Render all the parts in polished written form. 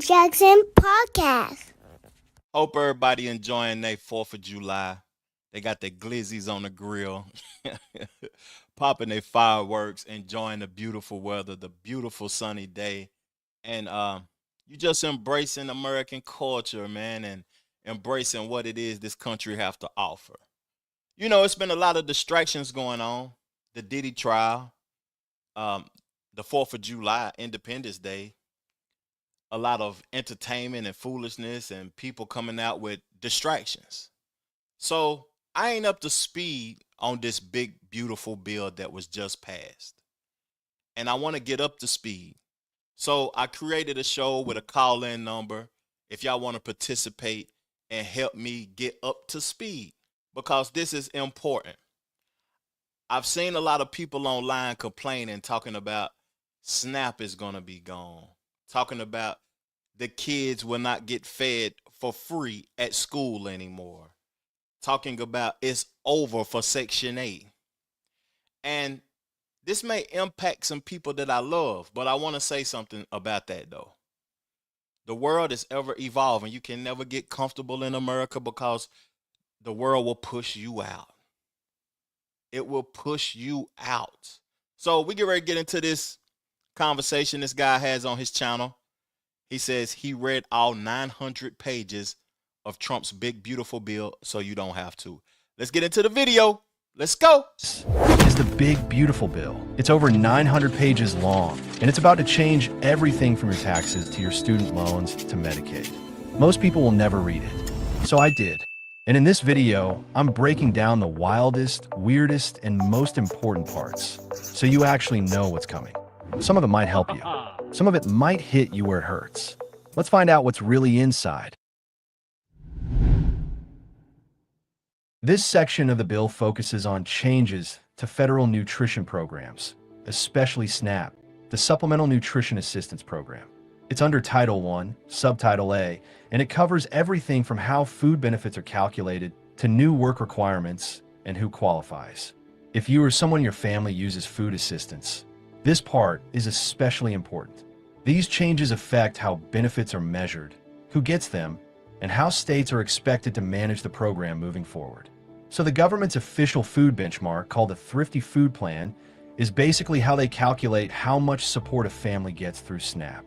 Jackson Podcast. Hope everybody enjoying their 4th of July. They got their glizzies on the grill, popping their fireworks, enjoying the beautiful weather, the beautiful sunny day. And you just embracing American culture, man, and embracing what it is this country have to offer. You know, it's been a lot of distractions going on. The Diddy trial, um, the 4th of July, Independence Day, a lot of entertainment and foolishness and people coming out with distractions. So I ain't up to speed on this big, beautiful bill that was just passed. And I want to get up to speed. So I created a show with a call-in number if y'all want to participate and help me get up to speed because this is important. I've seen a lot of people online complaining, talking about SNAP is going to be gone, talking about the kids will not get fed for free at school anymore, talking about it's over for Section 8. And this may impact some people that I love, but I want to say something about that though. The world is ever evolving. You can never get comfortable in America because the world will push you out. It will push you out. So we get ready to get into this conversation this guy has on his channel. He says he read all 900 pages of Trump's big, beautiful bill, so you don't have to. Let's get into the video. Let's go. Is the big, beautiful bill. It's over 900 pages long, and it's about to change everything from your taxes to your student loans to Medicaid. Most people will never read it, so I did. And in this video, I'm breaking down the wildest, weirdest, and most important parts, so you actually know what's coming. Some of it might help you. Some of it might hit you where it hurts. Let's find out what's really inside. This section of the bill focuses on changes to federal nutrition programs, especially SNAP, the Supplemental Nutrition Assistance Program. It's under Title I, Subtitle A, and it covers everything from how food benefits are calculated to new work requirements and who qualifies. If you or someone in your family uses food assistance, this part is especially important. These changes affect how benefits are measured, who gets them, and how states are expected to manage the program moving forward. So the government's official food benchmark, called the Thrifty Food Plan, is basically how they calculate how much support a family gets through SNAP.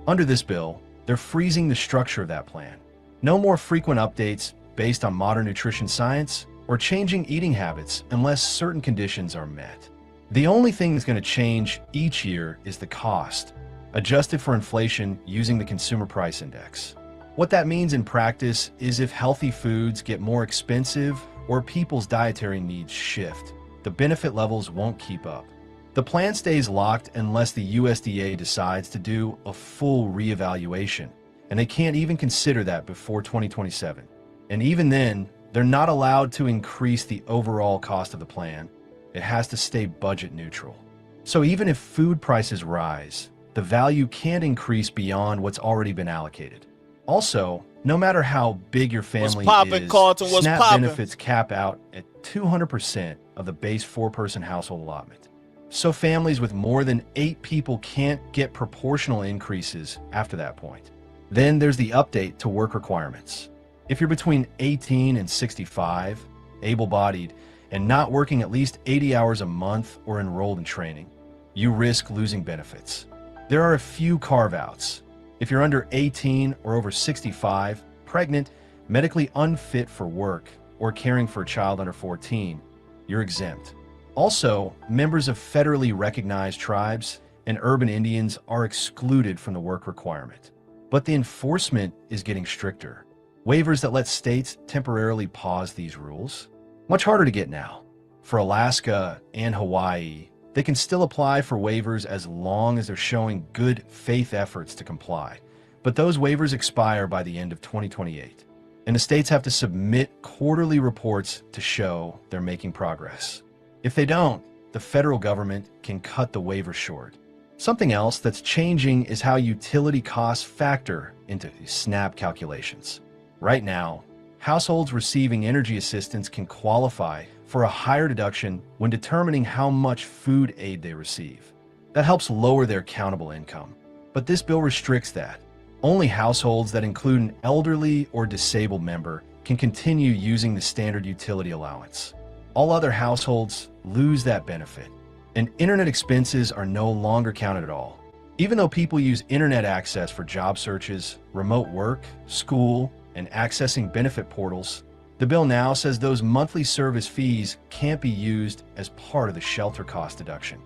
Under this bill, they're freezing the structure of that plan. No more frequent updates based on modern nutrition science or changing eating habits unless certain conditions are met. The only thing that's going to change each year is the cost, adjusted for inflation using the Consumer Price Index. What that means in practice is if healthy foods get more expensive or people's dietary needs shift, the benefit levels won't keep up. The plan stays locked unless the USDA decides to do a full reevaluation, and they can't even consider that before 2027. And even then, they're not allowed to increase the overall cost of the plan. It has to stay budget neutral. So even if food prices rise, the value can't increase beyond what's already been allocated. Also, no matter how big your family is, SNAP benefits cap out at 200% of the base 4-person household allotment. So families with more than 8 people can't get proportional increases after that point. Then there's the update to work requirements. If you're between 18 and 65, able-bodied, and not working at least 80 hours a month or enrolled in training, you risk losing benefits. There are a few carve-outs. If you're under 18 or over 65, pregnant, medically unfit for work, or caring for a child under 14, you're exempt. Also, members of federally recognized tribes and urban Indians are excluded from the work requirement. But the enforcement is getting stricter. Waivers that let states temporarily pause these rules. Much harder to get now. For Alaska and Hawaii, they can still apply for waivers as long as they're showing good faith efforts to comply. But those waivers expire by the end of 2028. And the states have to submit quarterly reports to show they're making progress. If they don't, the federal government can cut the waiver short. Something else that's changing is how utility costs factor into SNAP calculations. Right now, households receiving energy assistance can qualify for a higher deduction when determining how much food aid they receive. That helps lower their countable income. But this bill restricts that. Only households that include an elderly or disabled member can continue using the standard utility allowance. All other households lose that benefit, and internet expenses are no longer counted at all. Even though people use internet access for job searches, remote work, school, and accessing benefit portals, the bill now says those monthly service fees can't be used as part of the shelter cost deduction.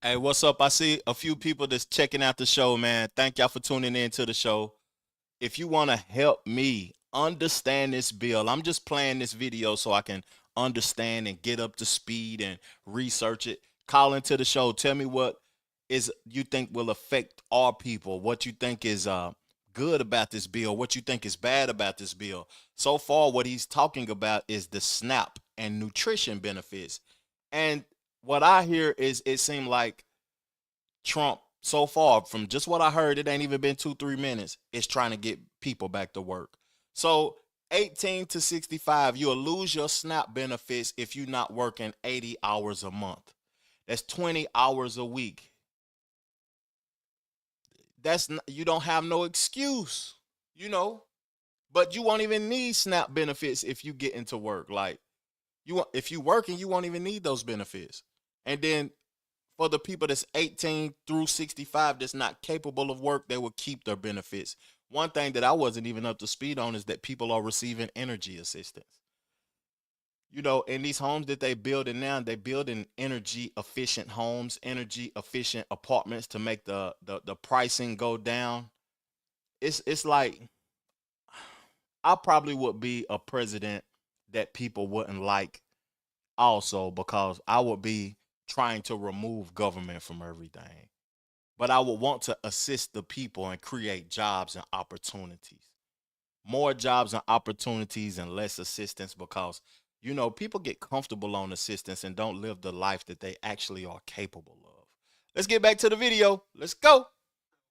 Hey, what's up? I see a few people that's checking out the show, man. Thank y'all for tuning in to the show. If you want to help me understand this bill, I'm just playing this video so I can understand and get up to speed and research it. Call into the show. Tell me what is you think will affect our people, what you think is good about this bill, what you think is bad about this bill. So far, what he's talking about is the SNAP and nutrition benefits. And what I hear is it seemed like Trump, so far, from just what I heard, it ain't even been 2-3 minutes, is trying to get people back to work. So 18 to 65, you'll lose your SNAP benefits if you're not working 80 hours a month. That's 20 hours a week. You don't have no excuse, but you won't even need SNAP benefits if you get into work. Like, if you working, you won't even need those benefits. And then for the people that's 18 through 65 that's not capable of work, they will keep their benefits. One thing that I wasn't even up to speed on is that people are receiving energy assistance. In these homes that they building now, they building energy efficient homes, energy efficient apartments to make the pricing go down. It's like, I probably would be a president that people wouldn't like also, because I would be trying to remove government from everything. But I would want to assist the people and create jobs and opportunities. More jobs and opportunities and less assistance, because people get comfortable on assistance and don't live the life that they actually are capable of. Let's get back to the video. Let's go.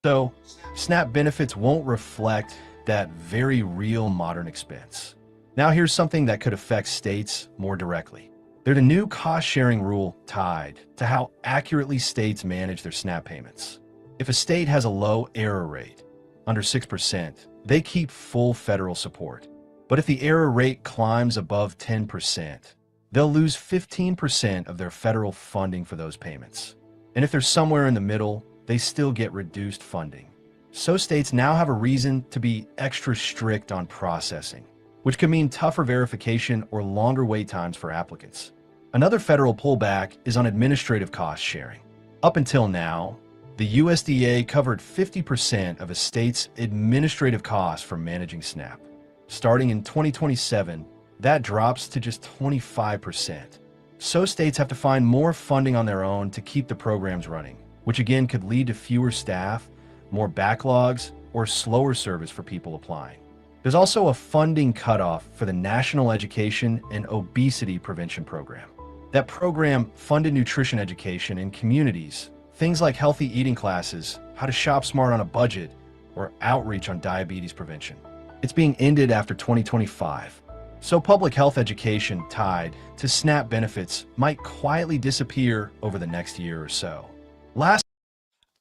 So, SNAP benefits won't reflect that very real modern expense. Now here's something that could affect states more directly. There's a new cost-sharing rule tied to how accurately states manage their SNAP payments. If a state has a low error rate, under 6%, they keep full federal support. But if the error rate climbs above 10%, they'll lose 15% of their federal funding for those payments. And if they're somewhere in the middle, they still get reduced funding. So states now have a reason to be extra strict on processing, which could mean tougher verification or longer wait times for applicants. Another federal pullback is on administrative cost sharing. Up until now, the USDA covered 50% of a state's administrative costs for managing SNAP. Starting in 2027, that drops to just 25%. So states have to find more funding on their own to keep the programs running, which again could lead to fewer staff, more backlogs, or slower service for people applying. There's also a funding cutoff for the National Education and Obesity Prevention Program. That program funded nutrition education in communities, things like healthy eating classes, how to shop smart on a budget, or outreach on diabetes prevention. It's being ended after 2025. So public health education tied to SNAP benefits might quietly disappear over the next year or so.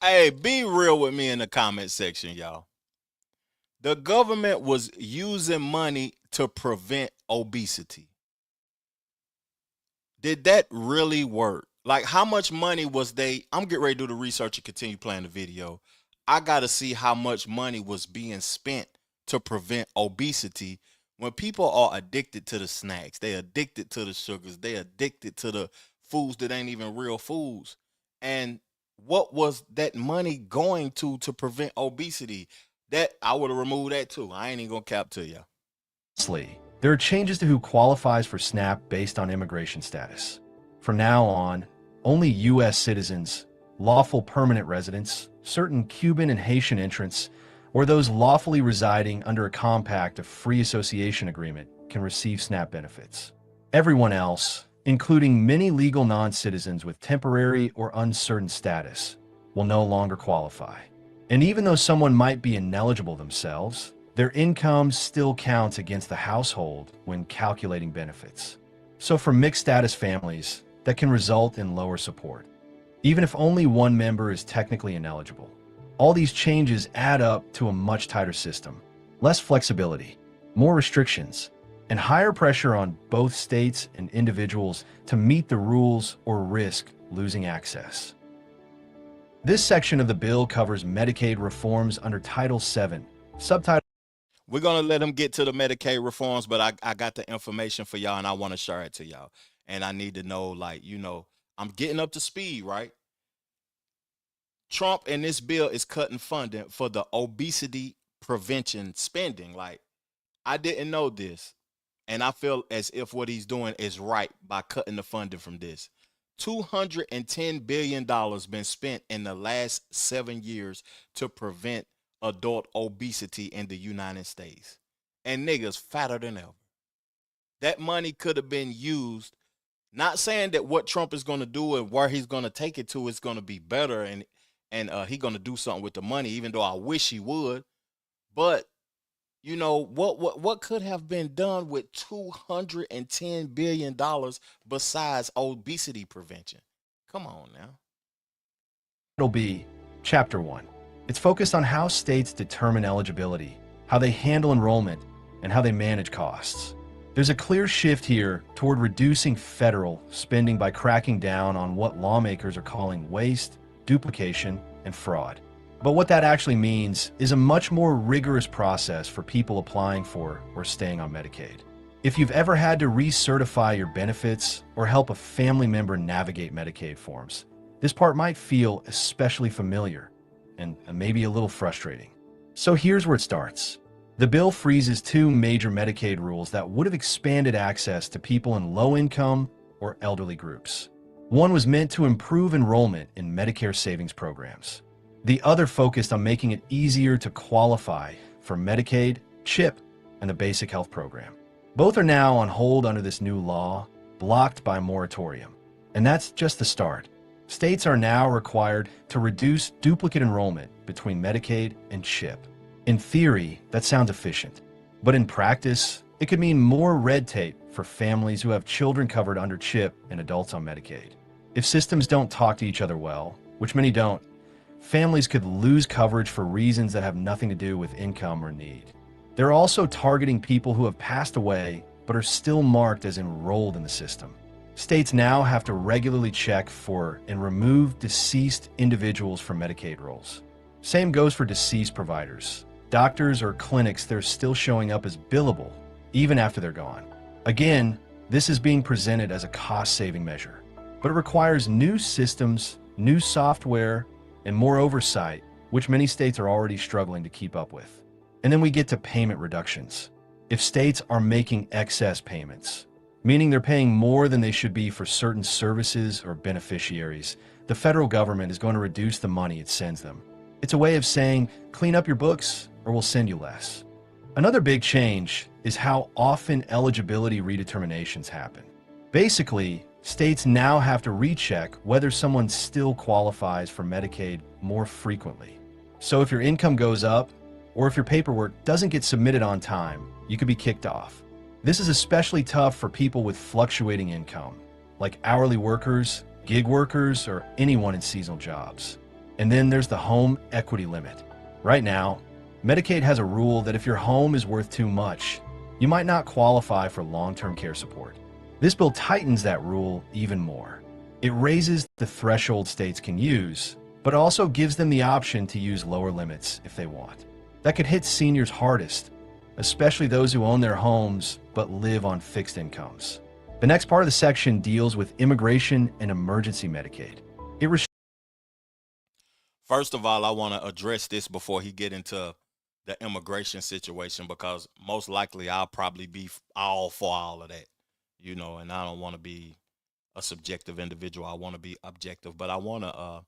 Hey, be real with me in the comment section, y'all. The government was using money to prevent obesity. Did that really work? Like, how much money was I'm getting ready to do the research and continue playing the video. I got to see how much money was being spent to prevent obesity when people are addicted to the snacks. They addicted to the sugars. They addicted to the foods that ain't even real foods. And what was that money going to prevent obesity? That I would have removed that too. I ain't even gonna cap to you. There are changes to who qualifies for SNAP based on immigration status. From now on, only U.S. citizens, lawful permanent residents, certain Cuban and Haitian entrants, or those lawfully residing under a compact of free association agreement can receive SNAP benefits. Everyone else, including many legal non-citizens with temporary or uncertain status, will no longer qualify. And even though someone might be ineligible themselves, their income still counts against the household when calculating benefits. So for mixed status families, that can result in lower support, even if only one member is technically ineligible. All these changes add up to a much tighter system, less flexibility, more restrictions, and higher pressure on both states and individuals to meet the rules or risk losing access. This section of the bill covers Medicaid reforms under Title VII, subtitle. We're going to let them get to the Medicaid reforms, but I got the information for y'all and I want to share it to y'all. And I need to know, like, I'm getting up to speed, right? Trump in this bill is cutting funding for the obesity prevention spending. Like, I didn't know this. And I feel as if what he's doing is right by cutting the funding from this. $210 billion been spent in the last 7 years to prevent adult obesity in the United States. And niggas fatter than ever. That money could have been used, not saying that what Trump is going to do and where he's going to take it to is going to be better and he's going to do something with the money, even though I wish he would. But what could have been done with $210 billion besides obesity prevention? Come on now. It'll be Chapter 1. It's focused on how states determine eligibility, how they handle enrollment, and how they manage costs. There's a clear shift here toward reducing federal spending by cracking down on what lawmakers are calling waste, duplication, and fraud. But what that actually means is a much more rigorous process for people applying for or staying on Medicaid. If you've ever had to recertify your benefits or help a family member navigate Medicaid forms, this part might feel especially familiar and maybe a little frustrating. So here's where it starts. The bill freezes two major Medicaid rules that would have expanded access to people in low-income or elderly groups. One was meant to improve enrollment in Medicare savings programs. The other focused on making it easier to qualify for Medicaid, CHIP, and the Basic Health Program. Both are now on hold under this new law, blocked by a moratorium. And that's just the start. States are now required to reduce duplicate enrollment between Medicaid and CHIP. In theory, that sounds efficient. But in practice, it could mean more red tape for families who have children covered under CHIP and adults on Medicaid. If systems don't talk to each other well, which many don't, families could lose coverage for reasons that have nothing to do with income or need. They're also targeting people who have passed away but are still marked as enrolled in the system. States now have to regularly check for and remove deceased individuals from Medicaid rolls. Same goes for deceased providers. Doctors or clinics, they're still showing up as billable, even after they're gone. Again, this is being presented as a cost-saving measure, but it requires new systems, new software, and more oversight, which many states are already struggling to keep up with. And then we get to payment reductions. If states are making excess payments, meaning they're paying more than they should be for certain services or beneficiaries, the federal government is going to reduce the money it sends them. It's a way of saying, clean up your books or we'll send you less. Another big change is how often eligibility redeterminations happen. Basically, states now have to recheck whether someone still qualifies for Medicaid more frequently. So if your income goes up, or if your paperwork doesn't get submitted on time, you could be kicked off. This is especially tough for people with fluctuating income, like hourly workers, gig workers, or anyone in seasonal jobs. And then there's the home equity limit. Right now, Medicaid has a rule that if your home is worth too much, you might not qualify for long-term care support. This bill tightens that rule even more. It raises the threshold states can use, but also gives them the option to use lower limits if they want. That could hit seniors hardest, especially those who own their homes but live on fixed incomes. The next part of the section deals with immigration and emergency Medicaid. First of all, I want to address this before he get into the immigration situation, because most likely I'll probably be all for all of that, and I don't want to be a subjective individual. I want to be objective, but I want to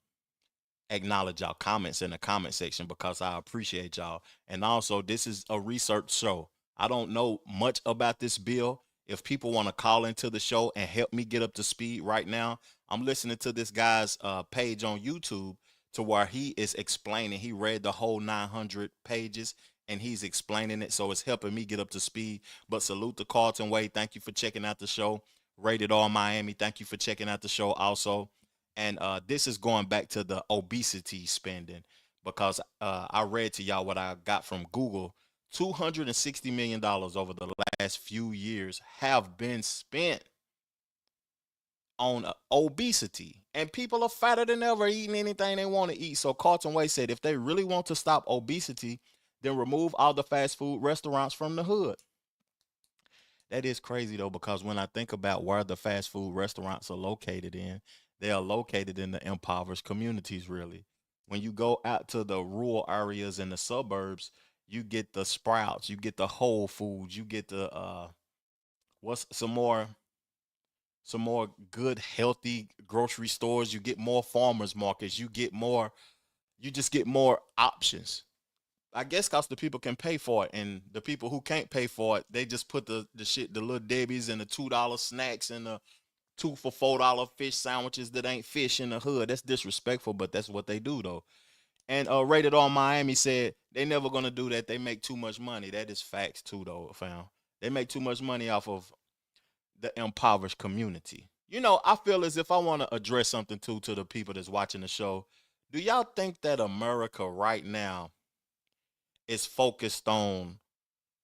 acknowledge y'all comments in the comment section because I appreciate y'all. And also, this is a research show. I don't know much about this bill. If people want to call into the show and help me get up to speed right now, I'm listening to this guy's page on YouTube to where he is explaining. He read the whole 900 pages and he's explaining it. So it's helping me get up to speed. But salute to Carlton Wade. Thank you for checking out the show. Rated R Miami. Thank you for checking out the show also. And this is going back to the obesity spending. because I read to y'all what I got from Google. $260 million over the last few years have been spent on obesity, and people are fatter than ever, eating anything they want to eat. So Carlton Way said if they really want to stop obesity, then remove all the fast food restaurants from the hood. That is crazy though, because when I think about where the fast food restaurants are located in, they are located in the impoverished communities, really. When you go out to the rural areas and the suburbs, you get the Sprouts, you get the Whole Foods, you get the what's some more good healthy grocery stores, you get more farmers markets, you just get more options. I guess cause the people can pay for it, and the people who can't pay for it, they just put the little Debbie's and the $2 snacks and the 2 for $4 fish sandwiches that ain't fish in the hood. That's disrespectful, but that's what they do though. And Rated on Miami said they never gonna do that. They make too much money. That is facts too though, fam. They make too much money off of the impoverished community. You know, I feel as if I want to address something too to the people that's watching the show. Do y'all think that America right now is focused on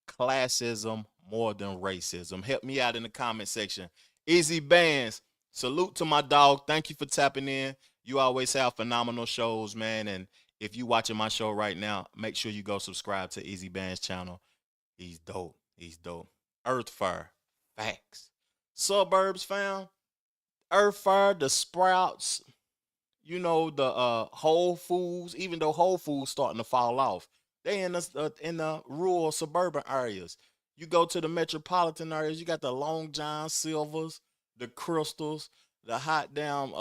classism more than racism? Help me out in the comment section. Easy Bands, salute to my dog. Thank you for tapping in. You always have phenomenal shows, man. And if you watching my show right now, make sure you go subscribe to Easy Band's channel. He's dope. He's dope. Earth Fire, facts. Suburbs, fam. Earth Fire, the Sprouts, you know, the Whole Foods. Even though Whole Foods starting to fall off, they in the rural suburban areas. You go to the metropolitan areas, you got the Long John Silvers, the Crystals, the hot damn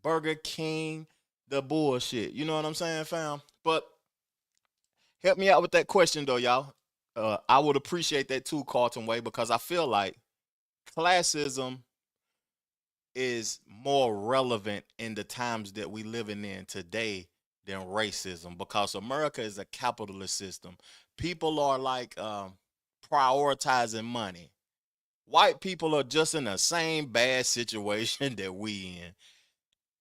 Burger King, the bullshit. You know what I'm saying, fam? But help me out with that question though, y'all. I would appreciate that too, Carlton Way, because I feel like classism is more relevant in the times that we living in today than racism, because America is a capitalist system. People are like prioritizing money. White people are just in the same bad situation that we in.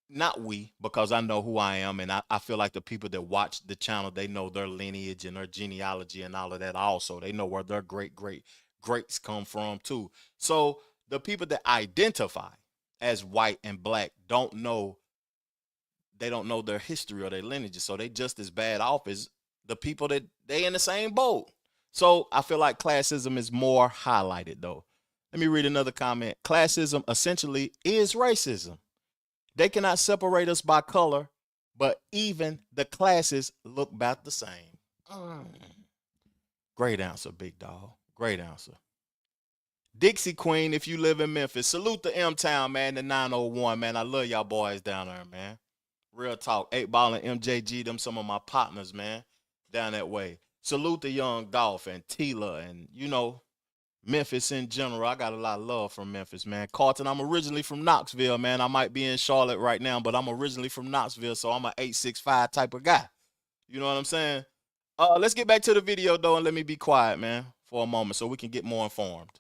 Not we, because I know who I am, and I feel like the people that watch the channel, they know their lineage and their genealogy and all of that also. They know where their greats come from too. So the people that identify as white and black don't know their history or their lineage. So they just as bad off as the people that they in the same boat. So I feel like classism is more highlighted though. Let me read another comment. Classism essentially is racism. They cannot separate us by color, but even the classes look about the same. Great answer, big dog. Great answer. Dixie Queen, if you live in Memphis, salute the M-Town, man, the 901, man. I love y'all boys down there, man. Real talk. 8 Ball and MJG, them some of my partners, man, down that way. Salute the Young Dolph and Tila and, you know, Memphis in general. I got a lot of love from Memphis, man. Carlton, I'm originally from Knoxville, man. I might be in Charlotte right now, but I'm originally from Knoxville, so I'm an 865 type of guy. You know what I'm saying? Let's get back to the video, though, and let me be quiet, man, for a moment so we can get more informed.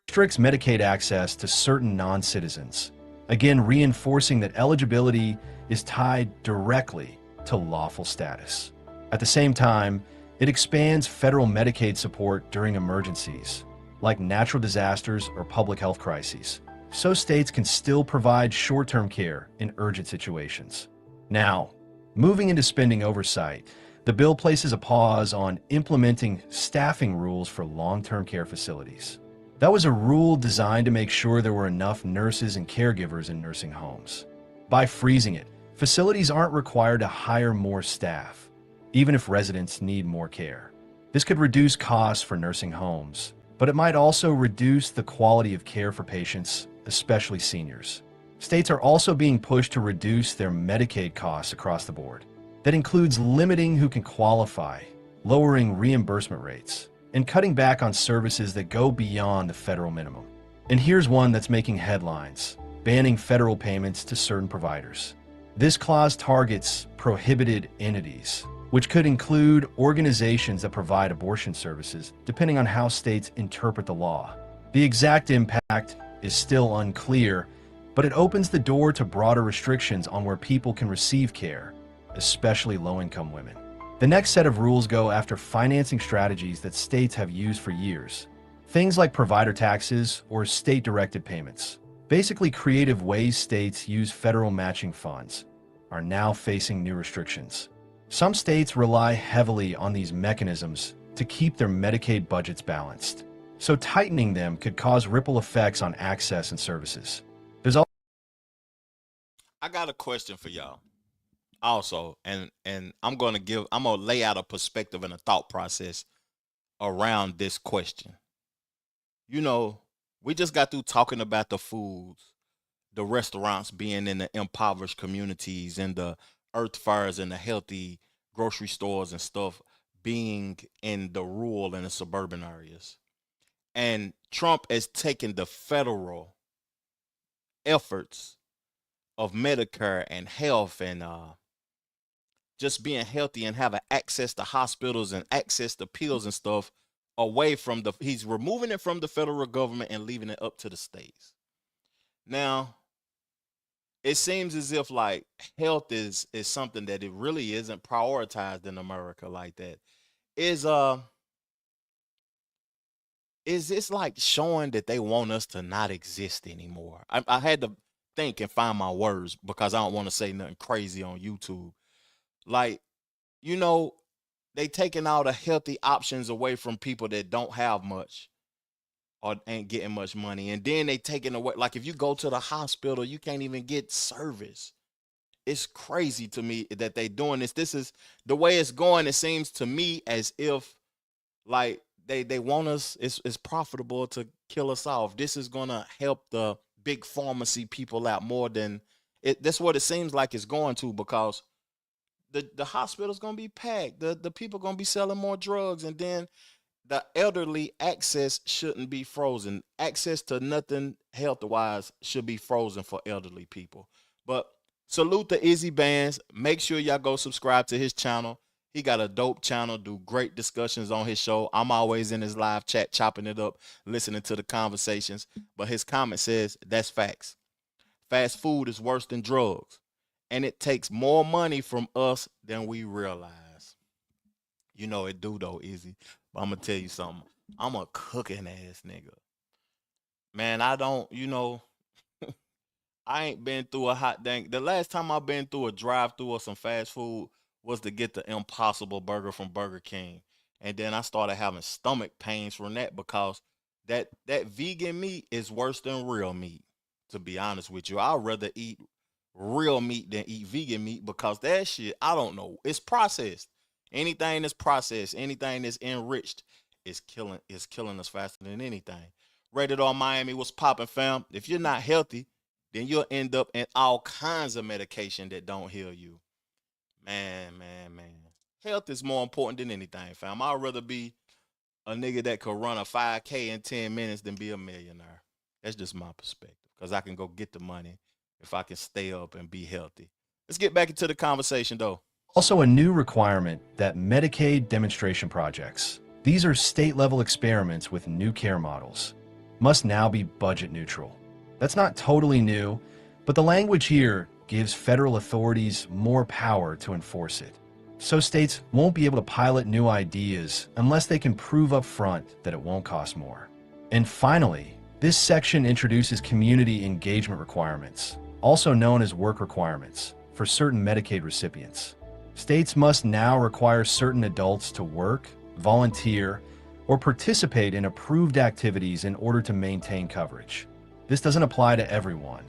Restricts Medicaid access to certain non-citizens, again reinforcing that eligibility is tied directly to lawful status. At the same time, it expands federal Medicaid support during emergencies, like natural disasters or public health crises, so states can still provide short-term care in urgent situations. Now, moving into spending oversight, the bill places a pause on implementing staffing rules for long-term care facilities. That was a rule designed to make sure there were enough nurses and caregivers in nursing homes. By freezing it, facilities aren't required to hire more staff, even if residents need more care. This could reduce costs for nursing homes, but it might also reduce the quality of care for patients, especially seniors. States are also being pushed to reduce their Medicaid costs across the board. That includes limiting who can qualify, lowering reimbursement rates, and cutting back on services that go beyond the federal minimum. And here's one that's making headlines: banning federal payments to certain providers. This clause targets prohibited entities, which could include organizations that provide abortion services, depending on how states interpret the law. The exact impact is still unclear, but it opens the door to broader restrictions on where people can receive care, especially low-income women. The next set of rules go after financing strategies that states have used for years. Things like provider taxes or state-directed payments. Basically, creative ways states use federal matching funds are now facing new restrictions. Some states rely heavily on these mechanisms to keep their Medicaid budgets balanced. So tightening them could cause ripple effects on access and services. There's also I got a question for y'all. Also, and I'm gonna lay out a perspective and a thought process around this question. You know, we just got through talking about the foods, the restaurants being in the impoverished communities, and the earth fires and the healthy grocery stores and stuff being in the rural and the suburban areas. And Trump has taken the federal efforts of Medicare and health and just being healthy and having access to hospitals and access to pills and stuff away from he's removing it from the federal government and leaving it up to the states. Now, it seems as if like health is something that it really isn't prioritized in America like that. Is this like showing that they want us to not exist anymore? I had to think and find my words because I don't want to say nothing crazy on YouTube. Like, you know, they taking all the healthy options away from people that don't have much or ain't getting much money. And then they taking away, like if you go to the hospital, you can't even get service. It's crazy to me that they doing this. This is the way it's going. It seems to me as if like they want us, it's profitable to kill us off. This is gonna help the big pharmacy people out more than it. That's what it seems like it's going to, because the hospital's gonna be packed. The people gonna be selling more drugs, and then the elderly access shouldn't be frozen. Access to nothing health wise should be frozen for elderly people. But salute to Izzy Bands. Make sure y'all go subscribe to his channel. He got a dope channel, do great discussions on his show. I'm always in his live chat, chopping it up, listening to the conversations. But his comment says, that's facts. Fast food is worse than drugs, and it takes more money from us than we realize. You know it do though, Izzy. But I'm going to tell you something. I'm a cooking ass nigga. Man, I don't, I ain't been through a hot dang. The last time I been through a drive-through or some fast food was to get the Impossible Burger from Burger King. And then I started having stomach pains from that because that vegan meat is worse than real meat, to be honest with you. I'd rather eat real meat than eat vegan meat because that shit, I don't know, it's processed. Anything that's processed, anything that's enriched is killing us faster than anything. Rated R Miami was popping, fam. If you're not healthy, then you'll end up in all kinds of medication that don't heal you. Man. Health is more important than anything, fam. I'd rather be a nigga that could run a 5K in 10 minutes than be a millionaire. That's just my perspective, because I can go get the money if I can stay up and be healthy. Let's get back into the conversation, though. Also a new requirement that Medicaid demonstration projects, these are state-level experiments with new care models, must now be budget neutral. That's not totally new, but the language here gives federal authorities more power to enforce it. So states won't be able to pilot new ideas unless they can prove up front that it won't cost more. And finally, this section introduces community engagement requirements, also known as work requirements, for certain Medicaid recipients. States must now require certain adults to work, volunteer, or participate in approved activities in order to maintain coverage. This doesn't apply to everyone.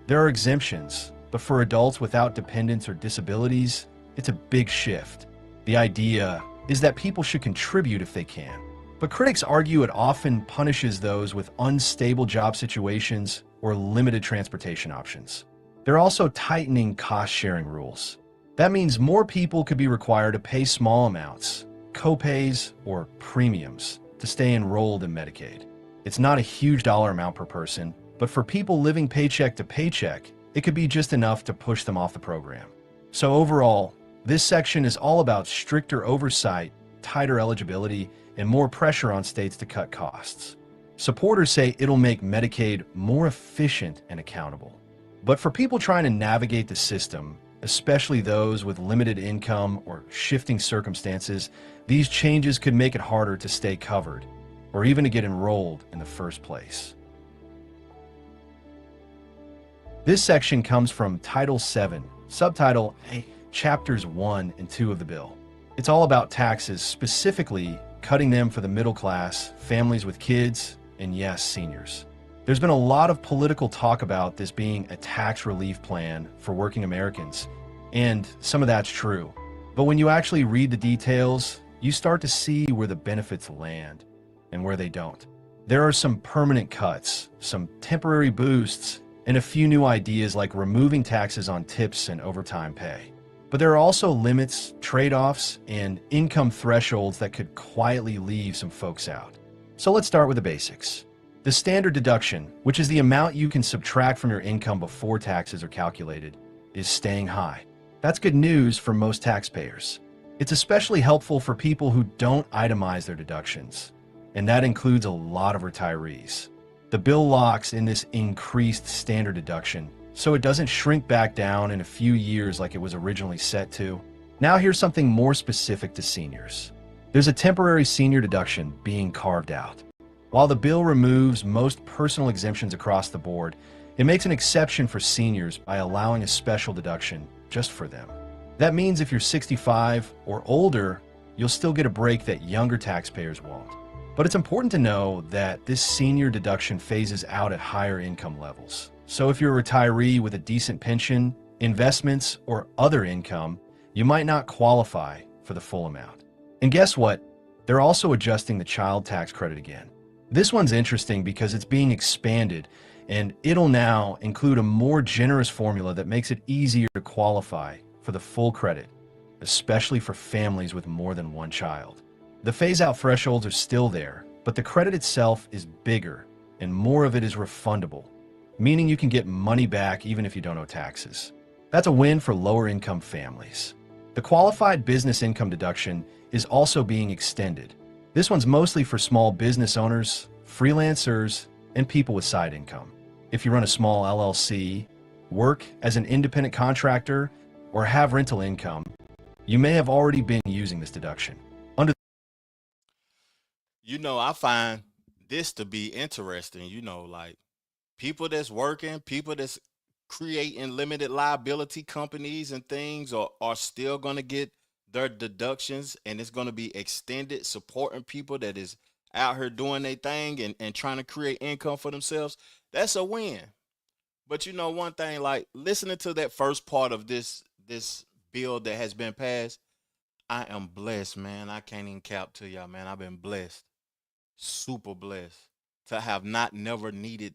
There are exemptions, but for adults without dependents or disabilities, it's a big shift. The idea is that people should contribute if they can, but critics argue it often punishes those with unstable job situations or limited transportation options. They're also tightening cost-sharing rules. That means more people could be required to pay small amounts, co-pays, or premiums to stay enrolled in Medicaid. It's not a huge dollar amount per person, but for people living paycheck to paycheck, it could be just enough to push them off the program. So overall, this section is all about stricter oversight, tighter eligibility, and more pressure on states to cut costs. Supporters say it'll make Medicaid more efficient and accountable. But for people trying to navigate the system, especially those with limited income or shifting circumstances. These changes could make it harder to stay covered or even to get enrolled in the first place. This section comes from Title 7, Subtitle A, Chapters 1 and 2 of the bill. It's all about taxes, specifically cutting them for the middle class, families with kids, and yes, seniors. There's been a lot of political talk about this being a tax relief plan for working Americans, and some of that's true. But when you actually read the details, you start to see where the benefits land and where they don't. There are some permanent cuts, some temporary boosts, and a few new ideas like removing taxes on tips and overtime pay. But there are also limits, trade-offs, and income thresholds that could quietly leave some folks out. So let's start with the basics. The standard deduction, which is the amount you can subtract from your income before taxes are calculated, is staying high. That's good news for most taxpayers. It's especially helpful for people who don't itemize their deductions, and that includes a lot of retirees. The bill locks in this increased standard deduction, so it doesn't shrink back down in a few years like it was originally set to. Now here's something more specific to seniors. There's a temporary senior deduction being carved out. While the bill removes most personal exemptions across the board, it makes an exception for seniors by allowing a special deduction just for them. That means if you're 65 or older, you'll still get a break that younger taxpayers won't. But it's important to know that this senior deduction phases out at higher income levels. So if you're a retiree with a decent pension, investments, or other income, you might not qualify for the full amount. And guess what? They're also adjusting the child tax credit again. This one's interesting because it's being expanded, and it'll now include a more generous formula that makes it easier to qualify for the full credit, especially for families with more than one child. The phase-out thresholds are still there, but the credit itself is bigger, and more of it is refundable, meaning you can get money back even if you don't owe taxes. That's a win for lower-income families. The qualified business income deduction is also being extended. This one's mostly for small business owners, freelancers, and people with side income. If you run a small LLC, work as an independent contractor, or have rental income, you may have already been using this deduction. I find this to be interesting. Like people that's working, people that's creating limited liability companies and things are still going to get their deductions, and it's going to be extended, supporting people that is out here doing their thing and trying to create income for themselves. That's a win. But one thing, like listening to that first part of this bill that has been passed, I am blessed, man. I can't even cap to y'all, man. I've been blessed, super blessed to have not never needed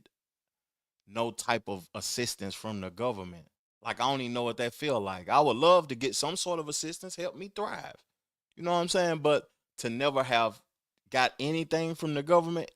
no type of assistance from the government. Like I don't even know what that feel like. I would love to get some sort of assistance, help me thrive. You know what I'm saying? But to never have got anything from the government,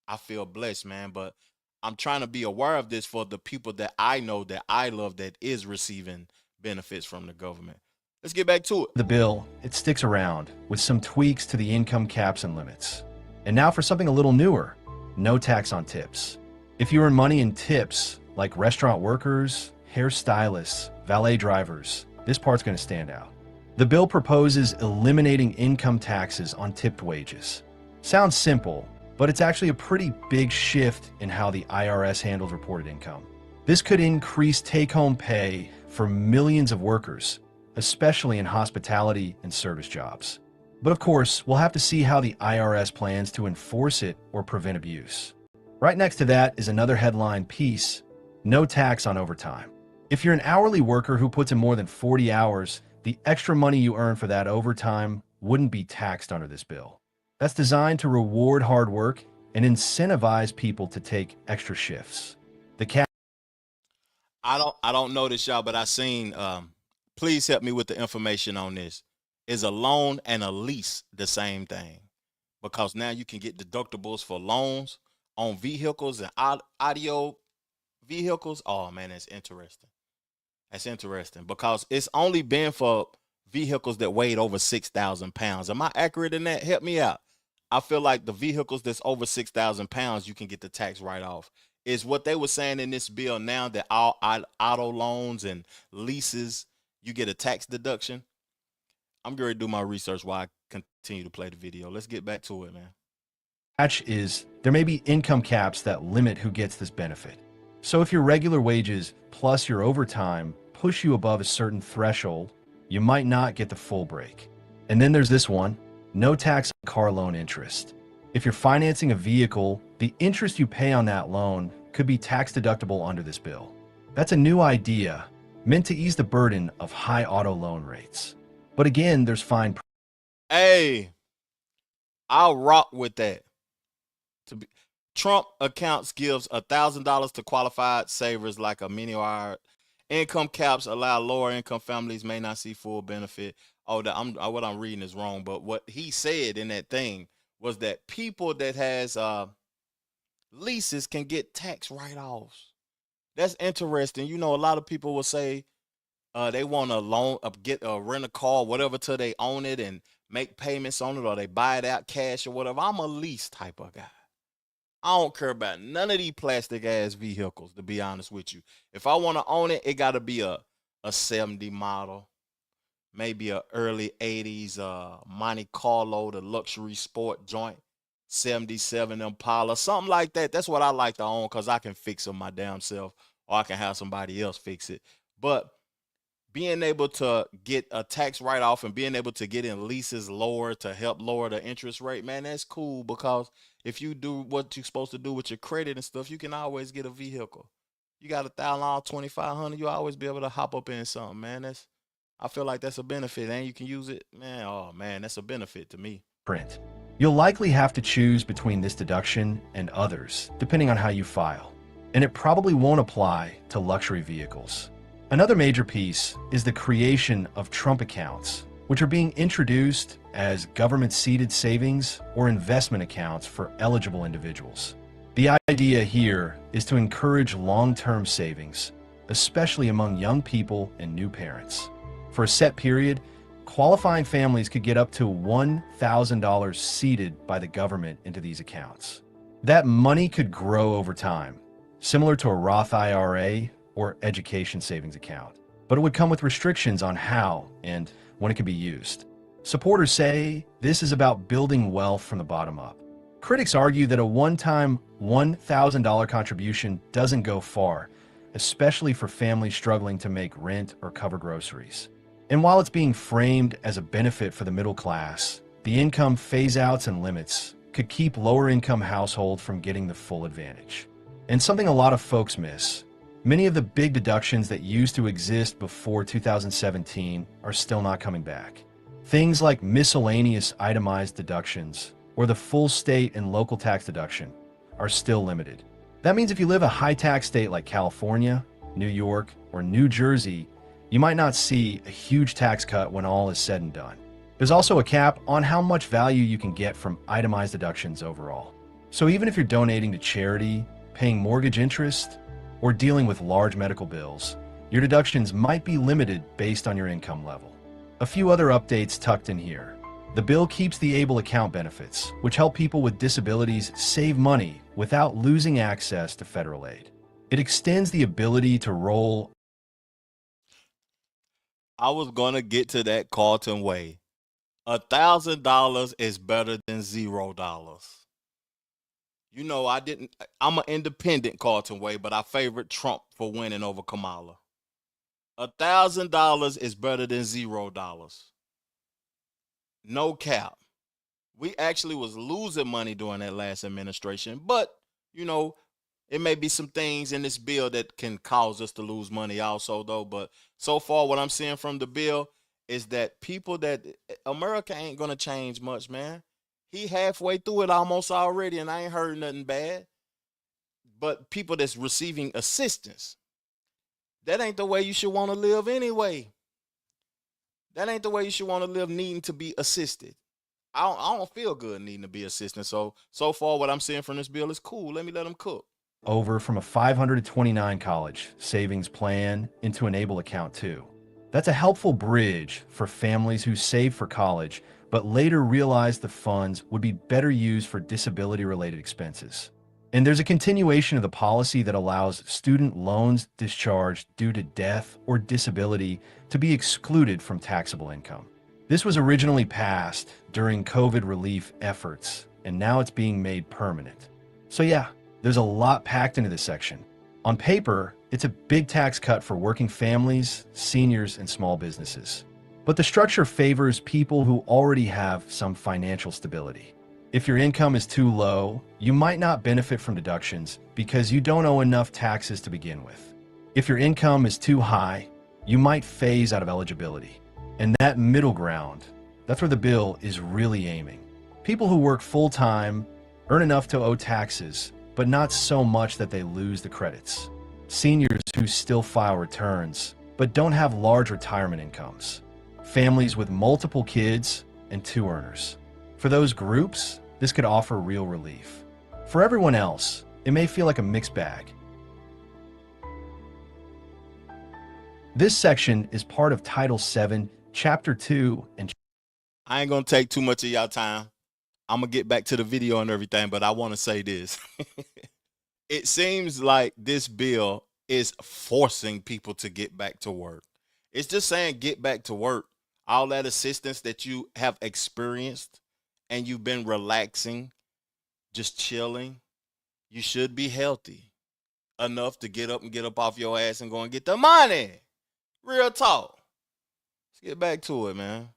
I feel blessed, man. But I'm trying to be aware of this for the people that I know, that I love, that is receiving benefits from the government. Let's get back to it. The bill, it sticks around with some tweaks to the income caps and limits. And now for something a little newer, no tax on tips. If you earn money in tips, like restaurant workers, hairstylists, valet drivers, this part's going to stand out. The bill proposes eliminating income taxes on tipped wages. Sounds simple, but it's actually a pretty big shift in how the IRS handles reported income. This could increase take-home pay for millions of workers, especially in hospitality and service jobs. But of course, we'll have to see how the IRS plans to enforce it or prevent abuse. Right next to that is another headline piece: no tax on overtime. If you're an hourly worker who puts in more than 40 hours, the extra money you earn for that overtime wouldn't be taxed under this bill. That's designed to reward hard work and incentivize people to take extra shifts. The cap I don't know this, y'all, but I seen please help me with the information on this. Is a loan and a lease the same thing? Because now you can get deductibles for loans on vehicles and audio vehicles. Oh man, that's interesting. That's interesting because it's only been for vehicles that weighed over 6,000 pounds. Am I accurate in that? Help me out. I feel like the vehicles that's over 6,000 pounds, you can get the tax write-off. Is what they were saying in this bill now that all auto loans and leases, you get a tax deduction. I'm going to do my research while I continue to play the video. Let's get back to it, man. Catch is there may be income caps that limit who gets this benefit. So if your regular wages plus your overtime push you above a certain threshold, you might not get the full break. And then there's this one, no tax on car loan interest. If you're financing a vehicle, the interest you pay on that loan could be tax deductible under this bill. That's a new idea meant to ease the burden of high auto loan rates. But again, there's fine. Hey, I'll rock with that. Trump accounts gives $1,000 to qualified savers like a mini wire. Income caps allow lower income families may not see full benefit. Oh, what I'm reading is wrong. But what he said in that thing was that people that has leases can get tax write-offs. That's interesting. You know, a lot of people will say they want a loan, rent a car, whatever, till they own it and make payments on it, or they buy it out cash or whatever. I'm a lease type of guy. I don't care about none of these plastic ass vehicles, to be honest with you. If I want to own it, it got to be a 70 model, maybe a early 80s Monte Carlo, the luxury sport joint, 77 Impala, something like that. That's what I like to own because I can fix them my damn self, or I can have somebody else fix it. But being able to get a tax write-off and being able to get in leases lower to help lower the interest rate, man, that's cool, because if you do what you're supposed to do with your credit and stuff, you can always get a vehicle. You got $1,000, $2,500, you always be able to hop up in something, man. I feel like that's a benefit, and you can use it, man. Oh man, that's a benefit to me. Print. You'll likely have to choose between this deduction and others, depending on how you file. And it probably won't apply to luxury vehicles. Another major piece is the creation of Trump accounts, which are being introduced as government-seeded savings or investment accounts for eligible individuals. The idea here is to encourage long-term savings, especially among young people and new parents. For a set period, qualifying families could get up to $1,000 seeded by the government into these accounts. That money could grow over time, similar to a Roth IRA or education savings account, but it would come with restrictions on how and when it can be used. Supporters say this is about building wealth from the bottom up. Critics argue that a one-time $1,000 contribution doesn't go far, especially for families struggling to make rent or cover groceries. And while it's being framed as a benefit for the middle class, the income phase-outs and limits could keep lower-income households from getting the full advantage. And something a lot of folks miss, many of the big deductions that used to exist before 2017 are still not coming back. Things like miscellaneous itemized deductions or the full state and local tax deduction are still limited. That means if you live a high-tax state like California, New York, or New Jersey, you might not see a huge tax cut when all is said and done. There's also a cap on how much value you can get from itemized deductions overall. So even if you're donating to charity, paying mortgage interest, or dealing with large medical bills, your deductions might be limited based on your income level. A few other updates tucked in here. The bill keeps the ABLE account benefits, which help people with disabilities save money without losing access to federal aid. It extends the ability to roll. I was gonna get to that Carlton way. $1,000 is better than $0. You know, I'm an independent Carlton way, but I favored Trump for winning over Kamala. $1,000 is better than $0. No cap. We actually was losing money during that last administration, but you know, it may be some things in this bill that can cause us to lose money also though. But so far what I'm seeing from the bill is that America ain't gonna change much, man. He halfway through it almost already, and I ain't heard nothing bad. But people that's receiving assistance, that ain't the way you should want to live anyway. That ain't the way you should want to live, needing to be assisted. I don't feel good needing to be assisted. So far what I'm seeing from this bill is cool. Let them cook. Over from a 529 college savings plan into an ABLE account too. That's a helpful bridge for families who save for college but later realized the funds would be better used for disability-related expenses. And there's a continuation of the policy that allows student loans discharged due to death or disability to be excluded from taxable income. This was originally passed during COVID relief efforts, and now it's being made permanent. So yeah, there's a lot packed into this section. On paper, it's a big tax cut for working families, seniors, and small businesses. But the structure favors people who already have some financial stability. If your income is too low, you might not benefit from deductions because you don't owe enough taxes to begin with. If your income is too high, you might phase out of eligibility. And that middle ground, that's where the bill is really aiming. People who work full-time, earn enough to owe taxes, but not so much that they lose the credits. Seniors who still file returns, but don't have large retirement incomes. Families with multiple kids and 2 earners. For those groups, this could offer real relief. For everyone else, it may feel like a mixed bag. This section is part of Title VII, Chapter 2, and I ain't gonna take too much of y'all time. I'm gonna get back to the video and everything, but I want to say this. It seems like this bill is forcing people to get back to work. It's just saying get back to work. All that assistance that you have experienced and you've been relaxing, just chilling, you should be healthy enough to get up off your ass and go and get the money. Real talk. Let's get back to it, man.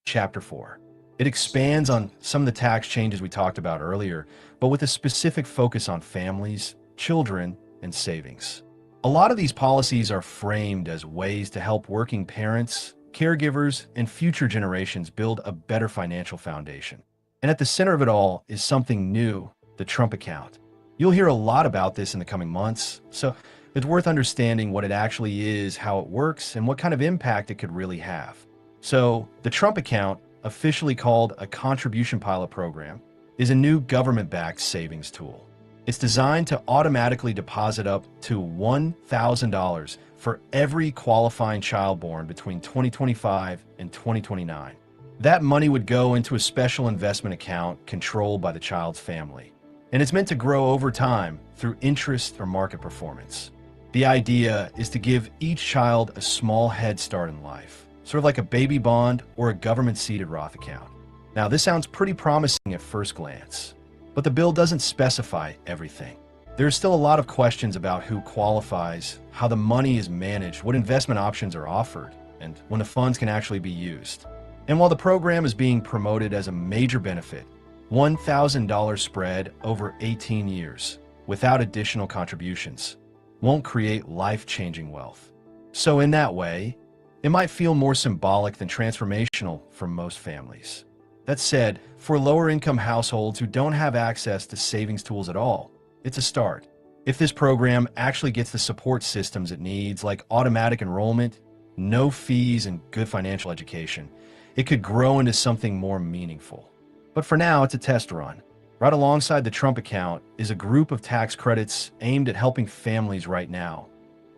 Chapter 4. It expands on some of the tax changes we talked about earlier, but with a specific focus on families, children, and savings. A lot of these policies are framed as ways to help working parents, caregivers, and future generations build a better financial foundation. And at the center of it all is something new, the Trump account. You'll hear a lot about this in the coming months, so it's worth understanding what it actually is, how it works, and what kind of impact it could really have. So, the Trump account, officially called a contribution pilot program, is a new government-backed savings tool. It's designed to automatically deposit up to $1,000 for every qualifying child born between 2025 and 2029. That money would go into a special investment account controlled by the child's family. And it's meant to grow over time through interest or market performance. The idea is to give each child a small head start in life, sort of like a baby bond or a government-seeded Roth account. Now, this sounds pretty promising at first glance, but the bill doesn't specify everything. There are still a lot of questions about who qualifies, how the money is managed, what investment options are offered, and when the funds can actually be used. And while the program is being promoted as a major benefit, $1,000 spread over 18 years without additional contributions won't create life-changing wealth. So in that way, it might feel more symbolic than transformational for most families. That said, for lower-income households who don't have access to savings tools at all, it's a start. If this program actually gets the support systems it needs, like automatic enrollment, no fees, and good financial education, it could grow into something more meaningful. But for now, it's a test run. Right alongside the Trump account is a group of tax credits aimed at helping families right now,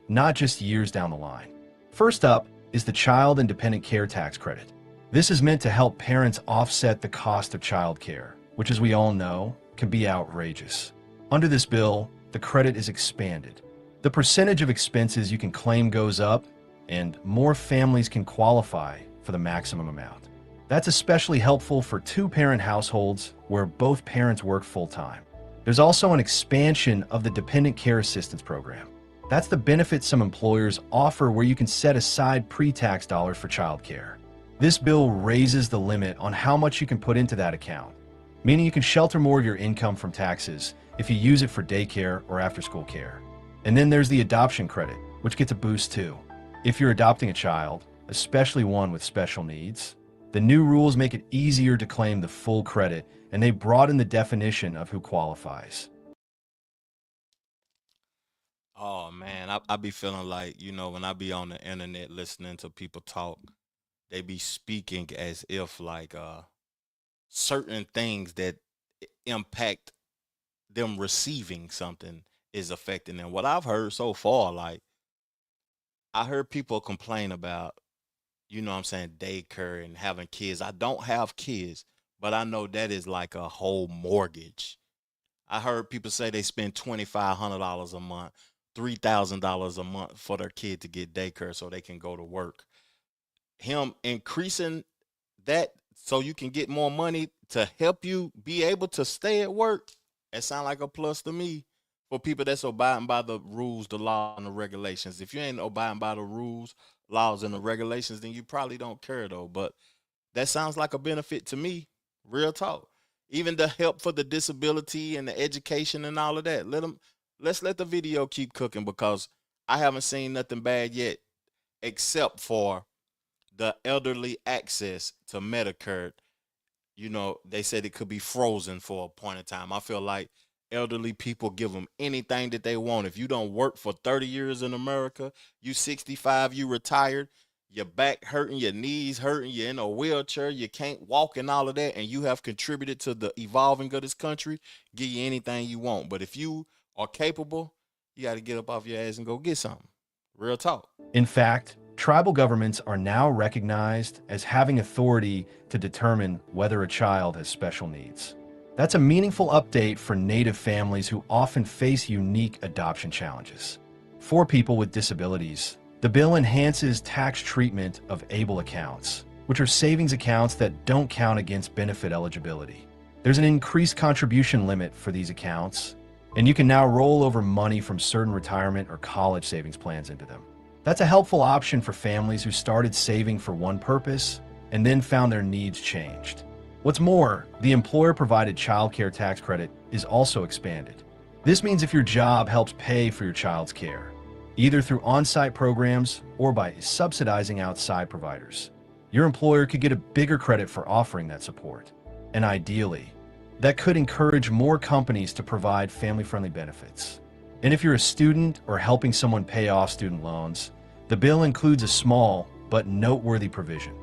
not just years down the line. First up is the Child and Dependent Care Tax Credit. This is meant to help parents offset the cost of childcare, which, as we all know, can be outrageous. Under this bill, the credit is expanded. The percentage of expenses you can claim goes up, and more families can qualify for the maximum amount. That's especially helpful for 2-parent households where both parents work full-time. There's also an expansion of the Dependent Care Assistance Program. That's the benefit some employers offer where you can set aside pre-tax dollars for childcare. This bill raises the limit on how much you can put into that account, meaning you can shelter more of your income from taxes if you use it for daycare or after-school care. And then there's the adoption credit, which gets a boost too. If you're adopting a child, especially one with special needs, the new rules make it easier to claim the full credit, and they broaden the definition of who qualifies. Oh man, I be feeling like, when I be on the internet listening to people talk, they be speaking as if like certain things that impact them receiving something is affecting them. What I've heard so far, like I heard people complain about you know what I'm saying, daycare and having kids. I don't have kids, but I know that is like a whole mortgage. I heard people say they spend $2,500 a month, $3,000 a month for their kid to get daycare so they can go to work. Him increasing that so you can get more money to help you be able to stay at work, it sounds like a plus to me for people that's abiding by the rules, the law, and the regulations. If you ain't abiding by the rules, laws, and the regulations, then you probably don't care though. But that sounds like a benefit to me. Real talk. Even the help for the disability and the education and all of that. Let's let the video keep cooking because I haven't seen nothing bad yet, except for the elderly access to Medicare. You know, they said it could be frozen for a point in time. I feel like elderly people give them anything that they want. If you don't work for 30 years in America, you 65, you retired, your back hurting, your knees hurting, you're in a wheelchair, you can't walk and all of that, and you have contributed to the evolving of this country, give you anything you want. But if you are capable, you got to get up off your ass and go get something. Real talk. In fact, tribal governments are now recognized as having authority to determine whether a child has special needs. That's a meaningful update for Native families who often face unique adoption challenges. For people with disabilities, the bill enhances tax treatment of ABLE accounts, which are savings accounts that don't count against benefit eligibility. There's an increased contribution limit for these accounts, and you can now roll over money from certain retirement or college savings plans into them. That's a helpful option for families who started saving for one purpose and then found their needs changed. What's more, the employer-provided child care tax credit is also expanded. This means if your job helps pay for your child's care, either through on-site programs or by subsidizing outside providers, your employer could get a bigger credit for offering that support. And ideally, that could encourage more companies to provide family-friendly benefits. And if you're a student or helping someone pay off student loans, the bill includes a small but noteworthy provision.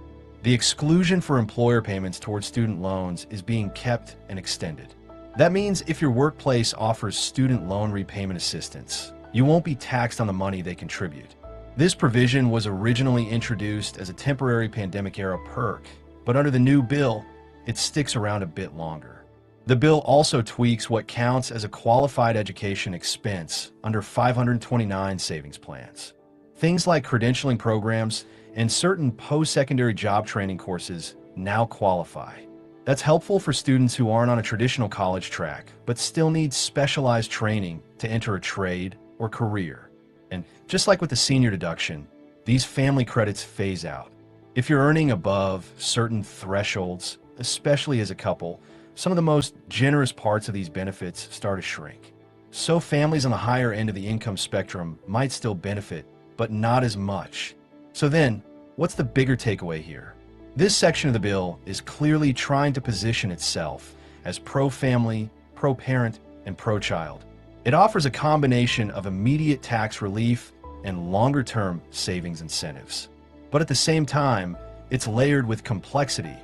The exclusion for employer payments towards student loans is being kept and extended. That means if your workplace offers student loan repayment assistance, you won't be taxed on the money they contribute. This provision was originally introduced as a temporary pandemic-era perk, but under the new bill, it sticks around a bit longer. The bill also tweaks what counts as a qualified education expense under 529 savings plans. Things like credentialing programs and certain post-secondary job training courses now qualify. That's helpful for students who aren't on a traditional college track, but still need specialized training to enter a trade or career. And just like with the senior deduction, these family credits phase out. If you're earning above certain thresholds, especially as a couple, some of the most generous parts of these benefits start to shrink. So families on the higher end of the income spectrum might still benefit, but not as much. So then, what's the bigger takeaway here? This section of the bill is clearly trying to position itself as pro-family, pro-parent, and pro-child. It offers a combination of immediate tax relief and longer-term savings incentives. But at the same time, it's layered with complexity,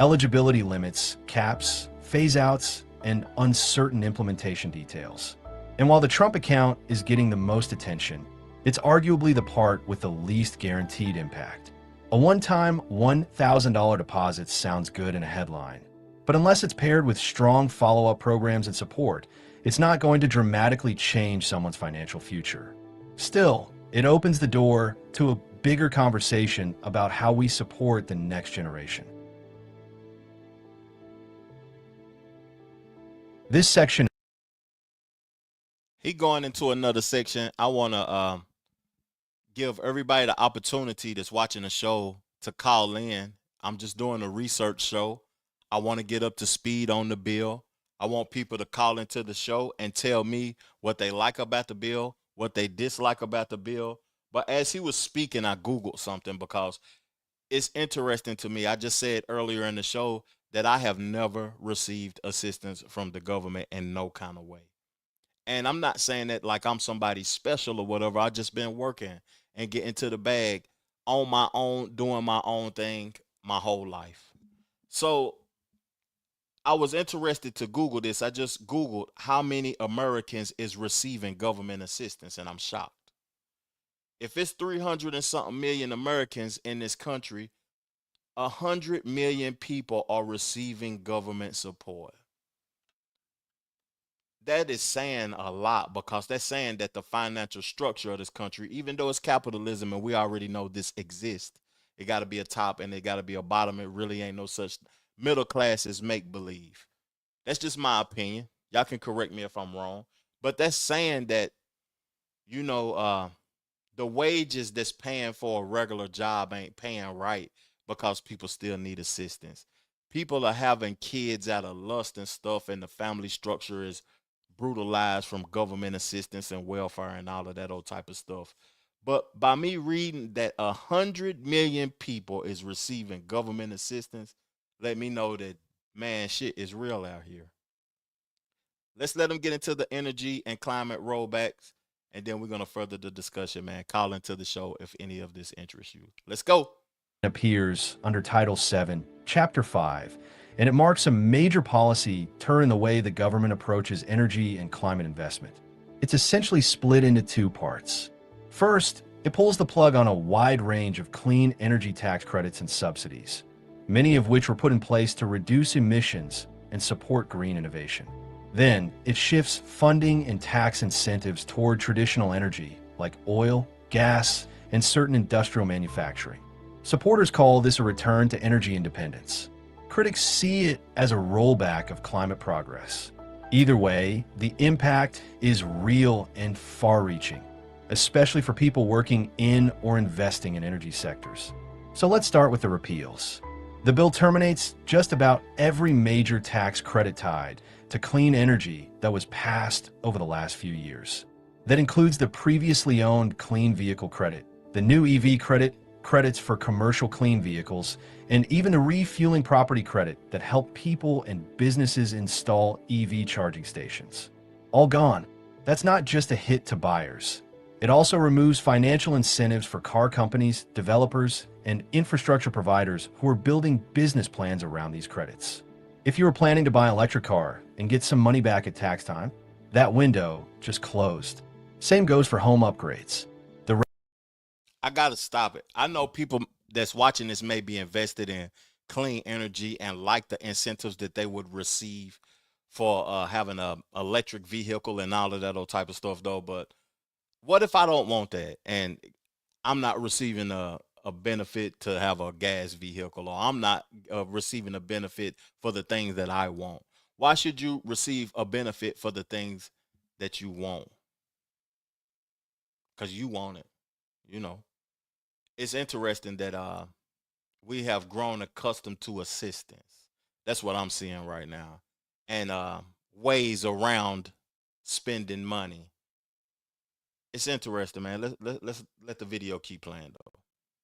eligibility limits, caps, phase-outs, and uncertain implementation details. And while the Trump account is getting the most attention, it's arguably the part with the least guaranteed impact. A one-time $1,000 deposit sounds good in a headline, but unless it's paired with strong follow-up programs and support, it's not going to dramatically change someone's financial future. Still, it opens the door to a bigger conversation about how we support the next generation. This section. He going into another section. I want to give everybody the opportunity that's watching the show to call in. I'm just doing a research show. I want to get up to speed on the bill. I want people to call into the show and tell me what they like about the bill, what they dislike about the bill. But as he was speaking, I Googled something because it's interesting to me. I just said earlier in the show that I have never received assistance from the government in no kind of way. And I'm not saying that like I'm somebody special or whatever. I just been working and getting to the bag on my own, doing my own thing my whole life. So I was interested to Google this. I just Googled how many Americans is receiving government assistance, and I'm shocked. If it's 300 and something million Americans in this country, 100 million people are receiving government support. That is saying a lot, because that's saying that the financial structure of this country, even though it's capitalism and we already know this exists, it got to be a top and it got to be a bottom. It really ain't no such middle class as make believe. That's just my opinion. Y'all can correct me if I'm wrong, but that's saying that, you know, the wages that's paying for a regular job ain't paying right, because people still need assistance. People are having kids out of lust and stuff, and the family structure is brutalized from government assistance and welfare and all of that old type of stuff. But by me reading that 100 million people is receiving government assistance, let me know that, man, shit is real out here. Let's let them get into the energy and climate rollbacks, and then we're gonna further the discussion, man. Call into the show if any of this interests you. Let's go. Appears under Title 7, Chapter 5, and it marks a major policy turn in the way the government approaches energy and climate investment. It's essentially split into two parts. First, it pulls the plug on a wide range of clean energy tax credits and subsidies, many of which were put in place to reduce emissions and support green innovation. Then, it shifts funding and tax incentives toward traditional energy like oil, gas, and certain industrial manufacturing. Supporters call this a return to energy independence. Critics see it as a rollback of climate progress. Either way, the impact is real and far-reaching, especially for people working in or investing in energy sectors. So let's start with the repeals. The bill terminates just about every major tax credit tied to clean energy that was passed over the last few years. That includes the previously owned clean vehicle credit, the new EV credit, credits for commercial clean vehicles, and even the refueling property credit that helped people and businesses install EV charging stations. All gone. That's not just a hit to buyers. It also removes financial incentives for car companies, developers, and infrastructure providers who are building business plans around these credits. If you were planning to buy an electric car and get some money back at tax time, that window just closed. Same goes for home upgrades. I gotta stop it. I know people that's watching this may be invested in clean energy and like the incentives that they would receive for having a electric vehicle and all of that old type of stuff, though. But what if I don't want that and I'm not receiving a benefit to have a gas vehicle, or I'm not receiving a benefit for the things that I want? Why should you receive a benefit for the things that you want? Because you want it, you know. It's interesting that we have grown accustomed to assistance. That's what I'm seeing right now, and ways around spending money. It's interesting, man. Let's let the video keep playing though.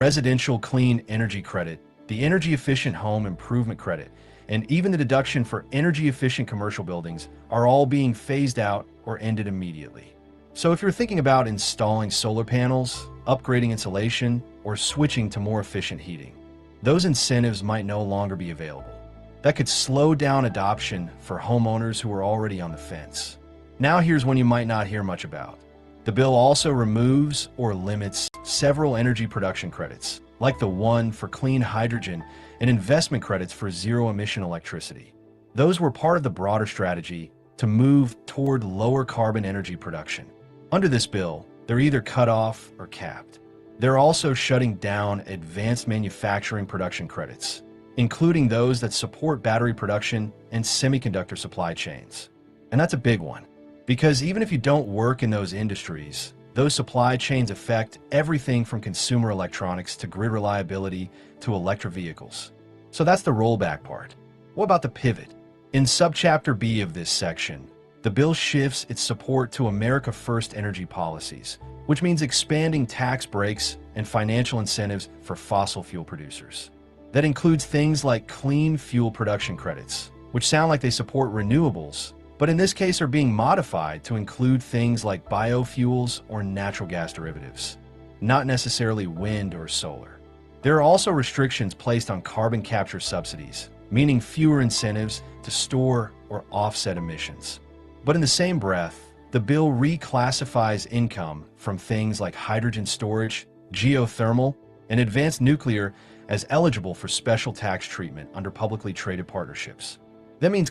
Residential clean energy credit, the energy efficient home improvement credit, and even the deduction for energy efficient commercial buildings are all being phased out or ended immediately. So if you're thinking about installing solar panels, upgrading insulation, or switching to more efficient heating, those incentives might no longer be available. That could slow down adoption for homeowners who are already on the fence. Now here's one you might not hear much about. The bill also removes or limits several energy production credits, like the one for clean hydrogen and investment credits for zero-emission electricity. Those were part of the broader strategy to move toward lower carbon energy production. Under this bill, they're either cut off or capped. They're also shutting down advanced manufacturing production credits, including those that support battery production and semiconductor supply chains. And that's a big one, because even if you don't work in those industries, those supply chains affect everything from consumer electronics to grid reliability to electric vehicles. So that's the rollback part. What about the pivot? In subchapter B of this section, the bill shifts its support to America First energy policies, which means expanding tax breaks and financial incentives for fossil fuel producers. That includes things like clean fuel production credits, which sound like they support renewables, but in this case are being modified to include things like biofuels or natural gas derivatives, not necessarily wind or solar. There are also restrictions placed on carbon capture subsidies, meaning fewer incentives to store or offset emissions. But in the same breath, The bill reclassifies income from things like hydrogen storage, geothermal, and advanced nuclear as eligible for special tax treatment under publicly traded partnerships. That means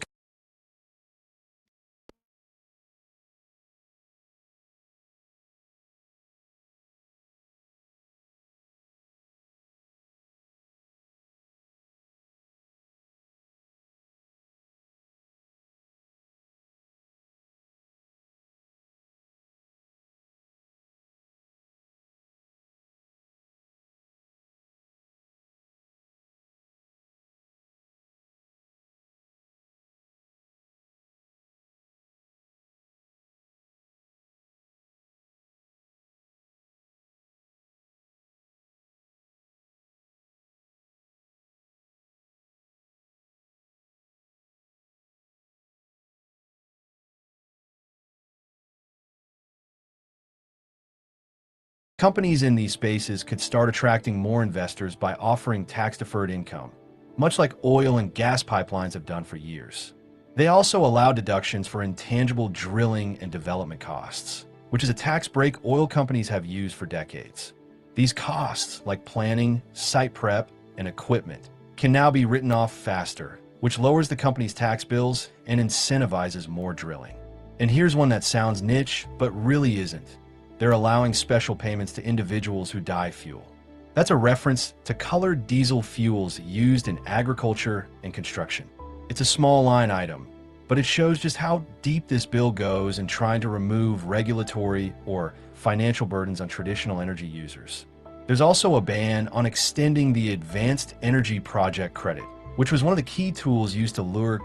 companies in these spaces could start attracting more investors by offering tax-deferred income, much like oil and gas pipelines have done for years. They also allow deductions for intangible drilling and development costs, which is a tax break oil companies have used for decades. These costs, like planning, site prep, and equipment, can now be written off faster, which lowers the company's tax bills and incentivizes more drilling. And here's one that sounds niche, but really isn't. They're allowing special payments to individuals who die fuel. That's a reference to colored diesel fuels used in agriculture and construction. It's a small line item, but it shows just how deep this bill goes in trying to remove regulatory or financial burdens on traditional energy users. There's also a ban on extending the Advanced Energy Project credit, which was one of the key tools used to lure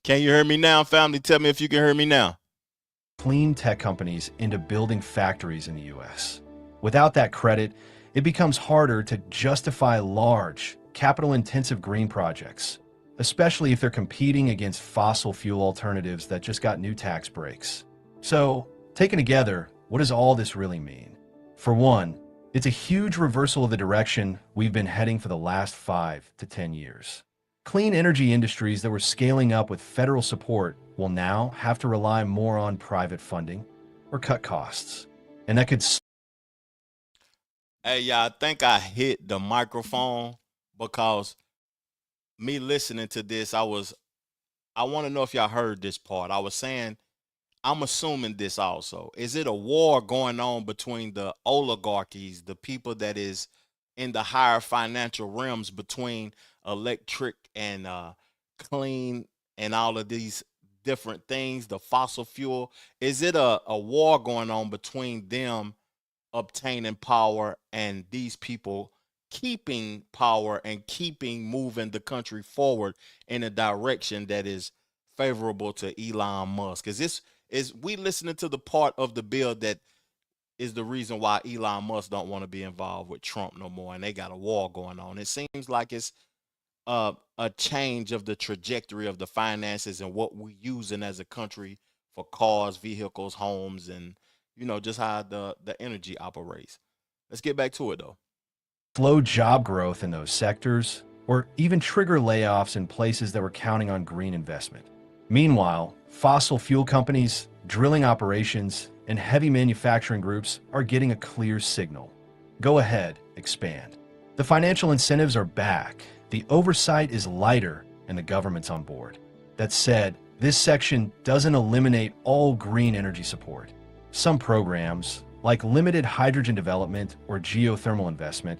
Can you hear me now, family? Tell me if you can hear me now. clean tech companies into building factories in the US. Without that credit, it becomes harder to justify large, capital-intensive green projects, especially if they're competing against fossil fuel alternatives that just got new tax breaks. So, taken together, what does all this really mean? For one, it's a huge reversal of the direction we've been heading for the last 5 to 10 years. Clean energy industries that were scaling up with federal support will now have to rely more on private funding or cut costs. And that could Hey, y'all, I think I hit the microphone because me listening to this, I want to know if y'all heard this part. I was saying, I'm assuming this also. Is it a war going on between the oligarchies, the people that is in the higher financial realms between electric and clean and all of these different things, the fossil fuel? Is it a war going on between them obtaining power and these people keeping power and keeping moving the country forward in a direction that is favorable to Elon Musk? Is we listening to the part of the bill that is the reason why Elon Musk don't want to be involved with Trump no more, and they got a war going on? It seems like it's a change of the trajectory of the finances and what we're using as a country for cars, vehicles, homes, and just how the energy operates. Let's get back to it though. slow job growth in those sectors or even trigger layoffs in places that were counting on green investment. Meanwhile, fossil fuel companies, drilling operations, and heavy manufacturing groups are getting a clear signal. Go ahead, expand. The financial incentives are back, the oversight is lighter, and the government's on board. That said, this section doesn't eliminate all green energy support. Some programs, like limited hydrogen development or geothermal investment,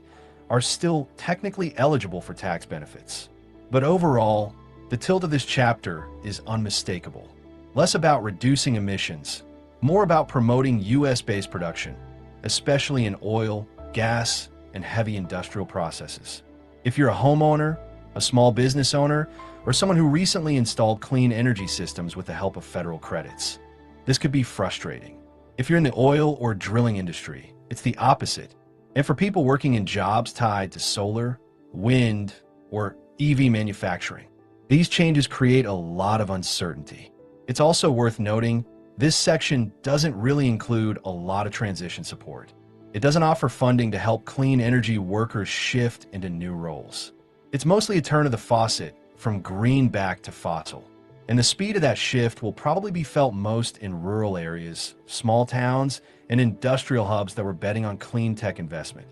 are still technically eligible for tax benefits. But overall, the tilt of this chapter is unmistakable. Less about reducing emissions, more about promoting US-based production, especially in oil, gas, and heavy industrial processes. If you're a homeowner, a small business owner, or someone who recently installed clean energy systems with the help of federal credits, this could be frustrating. If you're in the oil or drilling industry, it's the opposite. And for people working in jobs tied to solar, wind, or EV manufacturing, these changes create a lot of uncertainty. It's also worth noting this section doesn't really include a lot of transition support. It doesn't offer funding to help clean energy workers shift into new roles. It's mostly a turn of the faucet from green back to fossil. And the speed of that shift will probably be felt most in rural areas, small towns, and industrial hubs that were betting on clean tech investment.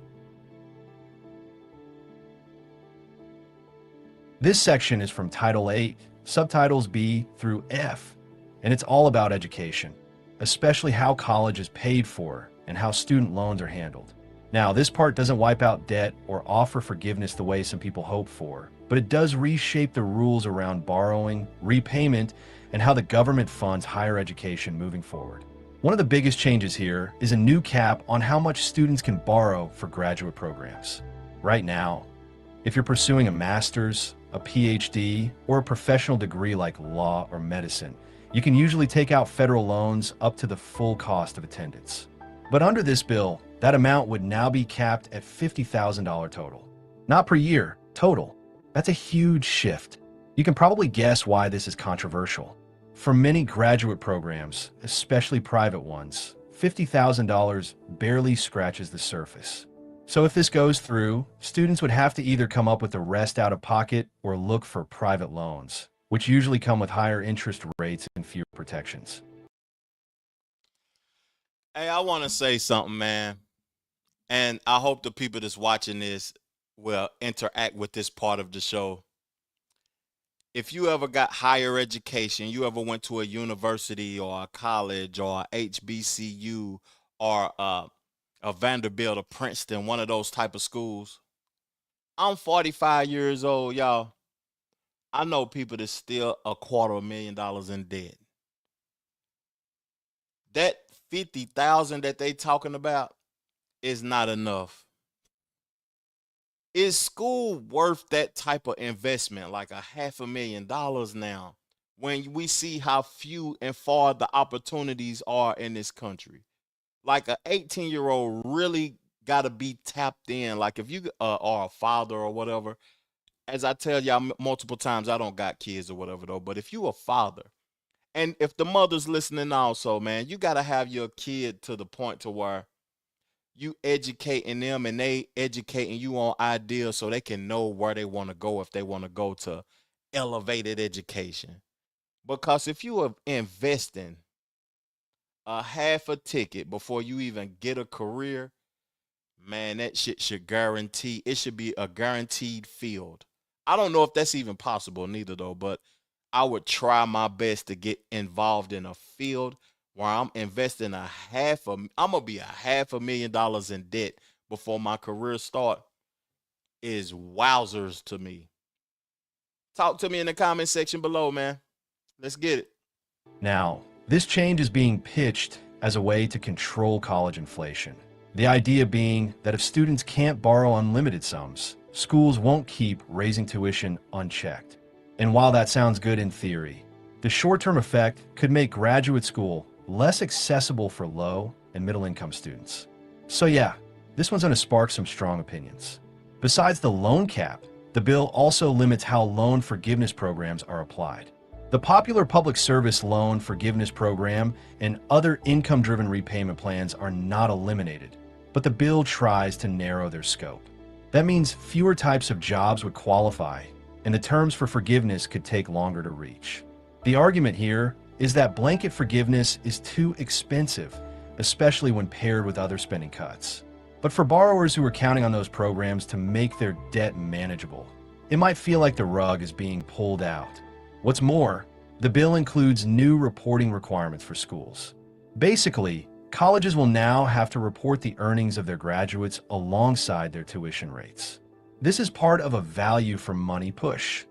This section is from Title 8, subtitles B through F, and it's all about education, especially how college is paid for and how student loans are handled. Now, this part doesn't wipe out debt or offer forgiveness the way some people hope for, but it does reshape the rules around borrowing, repayment, and how the government funds higher education moving forward. One of the biggest changes here is a new cap on how much students can borrow for graduate programs. Right now, if you're pursuing a master's, a PhD, or a professional degree like law or medicine, you can usually take out federal loans up to the full cost of attendance. But under this bill, that amount would now be capped at $50,000 total. Not per year, total. That's a huge shift. You can probably guess why this is controversial. For many graduate programs, especially private ones, $50,000 barely scratches the surface. So if this goes through, students would have to either come up with the rest out of pocket or look for private loans, which usually come with higher interest rates and fewer protections. Hey, I want to say something, man. And I hope the people that's watching this will interact with this part of the show. If you ever got higher education, you ever went to a university or a college or a HBCU or a Vanderbilt or Princeton, one of those type of schools. I'm 45 years old, y'all. I know people that's still $250,000 in debt. That 50,000 that they talking about is not enough. Is school worth that type of investment, like $500,000 now, when we see how few and far the opportunities are in this country? Like an 18-year-old really got to be tapped in. Like if you are a father or whatever, as I tell y'all multiple times, I don't got kids or whatever though, but if you a father, and if the mother's listening also, man, you got to have your kid to the point to where you educating them and they educating you on ideas so they can know where they want to go if they want to go to elevated education. Because if you are investing a half a ticket before you even get a career, man, that shit should guarantee, it should be a guaranteed field. I don't know if that's even possible neither though, but I would try my best to get involved in a field where I'm investing I'm gonna be $500,000 in debt before my career start is wowzers to me. Talk to me in the comment section below, man. Let's get it. Now, this change is being pitched as a way to control college inflation. The idea being that if students can't borrow unlimited sums, schools won't keep raising tuition unchecked. And while that sounds good in theory, the short-term effect could make graduate school less accessible for low and middle-income students. So yeah, this one's going to spark some strong opinions. Besides the loan cap, the bill also limits how loan forgiveness programs are applied. The popular public service loan forgiveness program and other income-driven repayment plans are not eliminated, but the bill tries to narrow their scope. That means fewer types of jobs would qualify, and the terms for forgiveness could take longer to reach. The argument here is that blanket forgiveness is too expensive, especially when paired with other spending cuts. But for borrowers who are counting on those programs to make their debt manageable, it might feel like the rug is being pulled out. What's more, the bill includes new reporting requirements for schools. Basically, colleges will now have to report the earnings of their graduates alongside their tuition rates. This is part of a value for money push.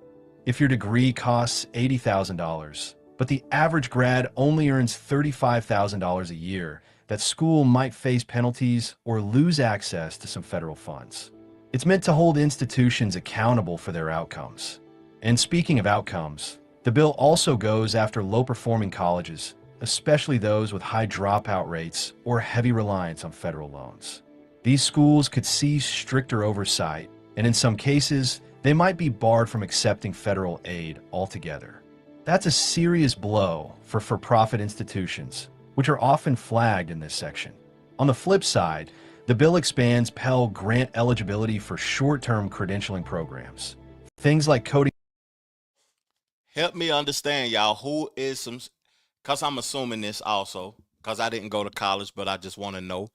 If your degree costs $80,000, but the average grad only earns $35,000 a year, that school might face penalties or lose access to some federal funds. It's meant to hold institutions accountable for their outcomes. And speaking of outcomes, the bill also goes after low-performing colleges, especially those with high dropout rates or heavy reliance on federal loans. These schools could see stricter oversight, and in some cases, they might be barred from accepting federal aid altogether. That's a serious blow for for-profit institutions, which are often flagged in this section. On the flip side, the bill expands Pell Grant eligibility for short-term credentialing programs. Things like coding. Help me understand, y'all. Who is some? Cause I'm assuming this also, cause I didn't go to college, but I just want to know: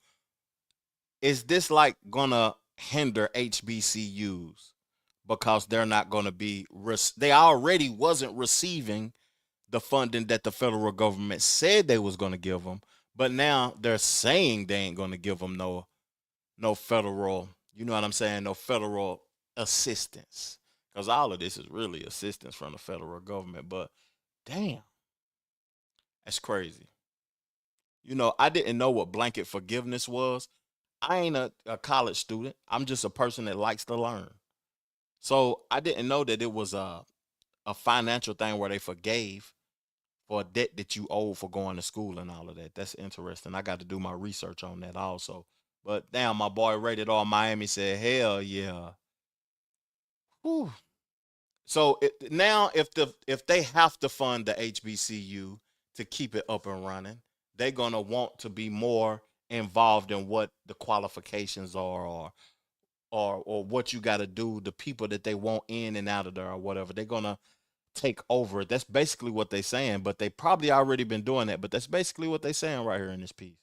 is this like gonna hinder HBCUs because they're not gonna be? They already wasn't receiving the funding that the federal government said they was gonna give them, but now they're saying they ain't gonna give them no federal. You know what I'm saying? No federal assistance, because all of this is really assistance from the federal government. But damn, that's crazy. You know, I didn't know what blanket forgiveness was. I ain't a college student. I'm just a person that likes to learn. So I didn't know that it was a financial thing where they forgave for a debt that you owe for going to school and all of that. That's interesting. I got to do my research on that also. But damn, my boy Rated R Miami said, hell yeah. Whew. So now, if they have to fund the HBCU to keep it up and running, they're gonna want to be more involved in what the qualifications are, or what you got to do, the people that they want in and out of there, or whatever. They're gonna take over. That's basically what they're saying. But they probably already been doing that. But that's basically what they're saying right here in this piece.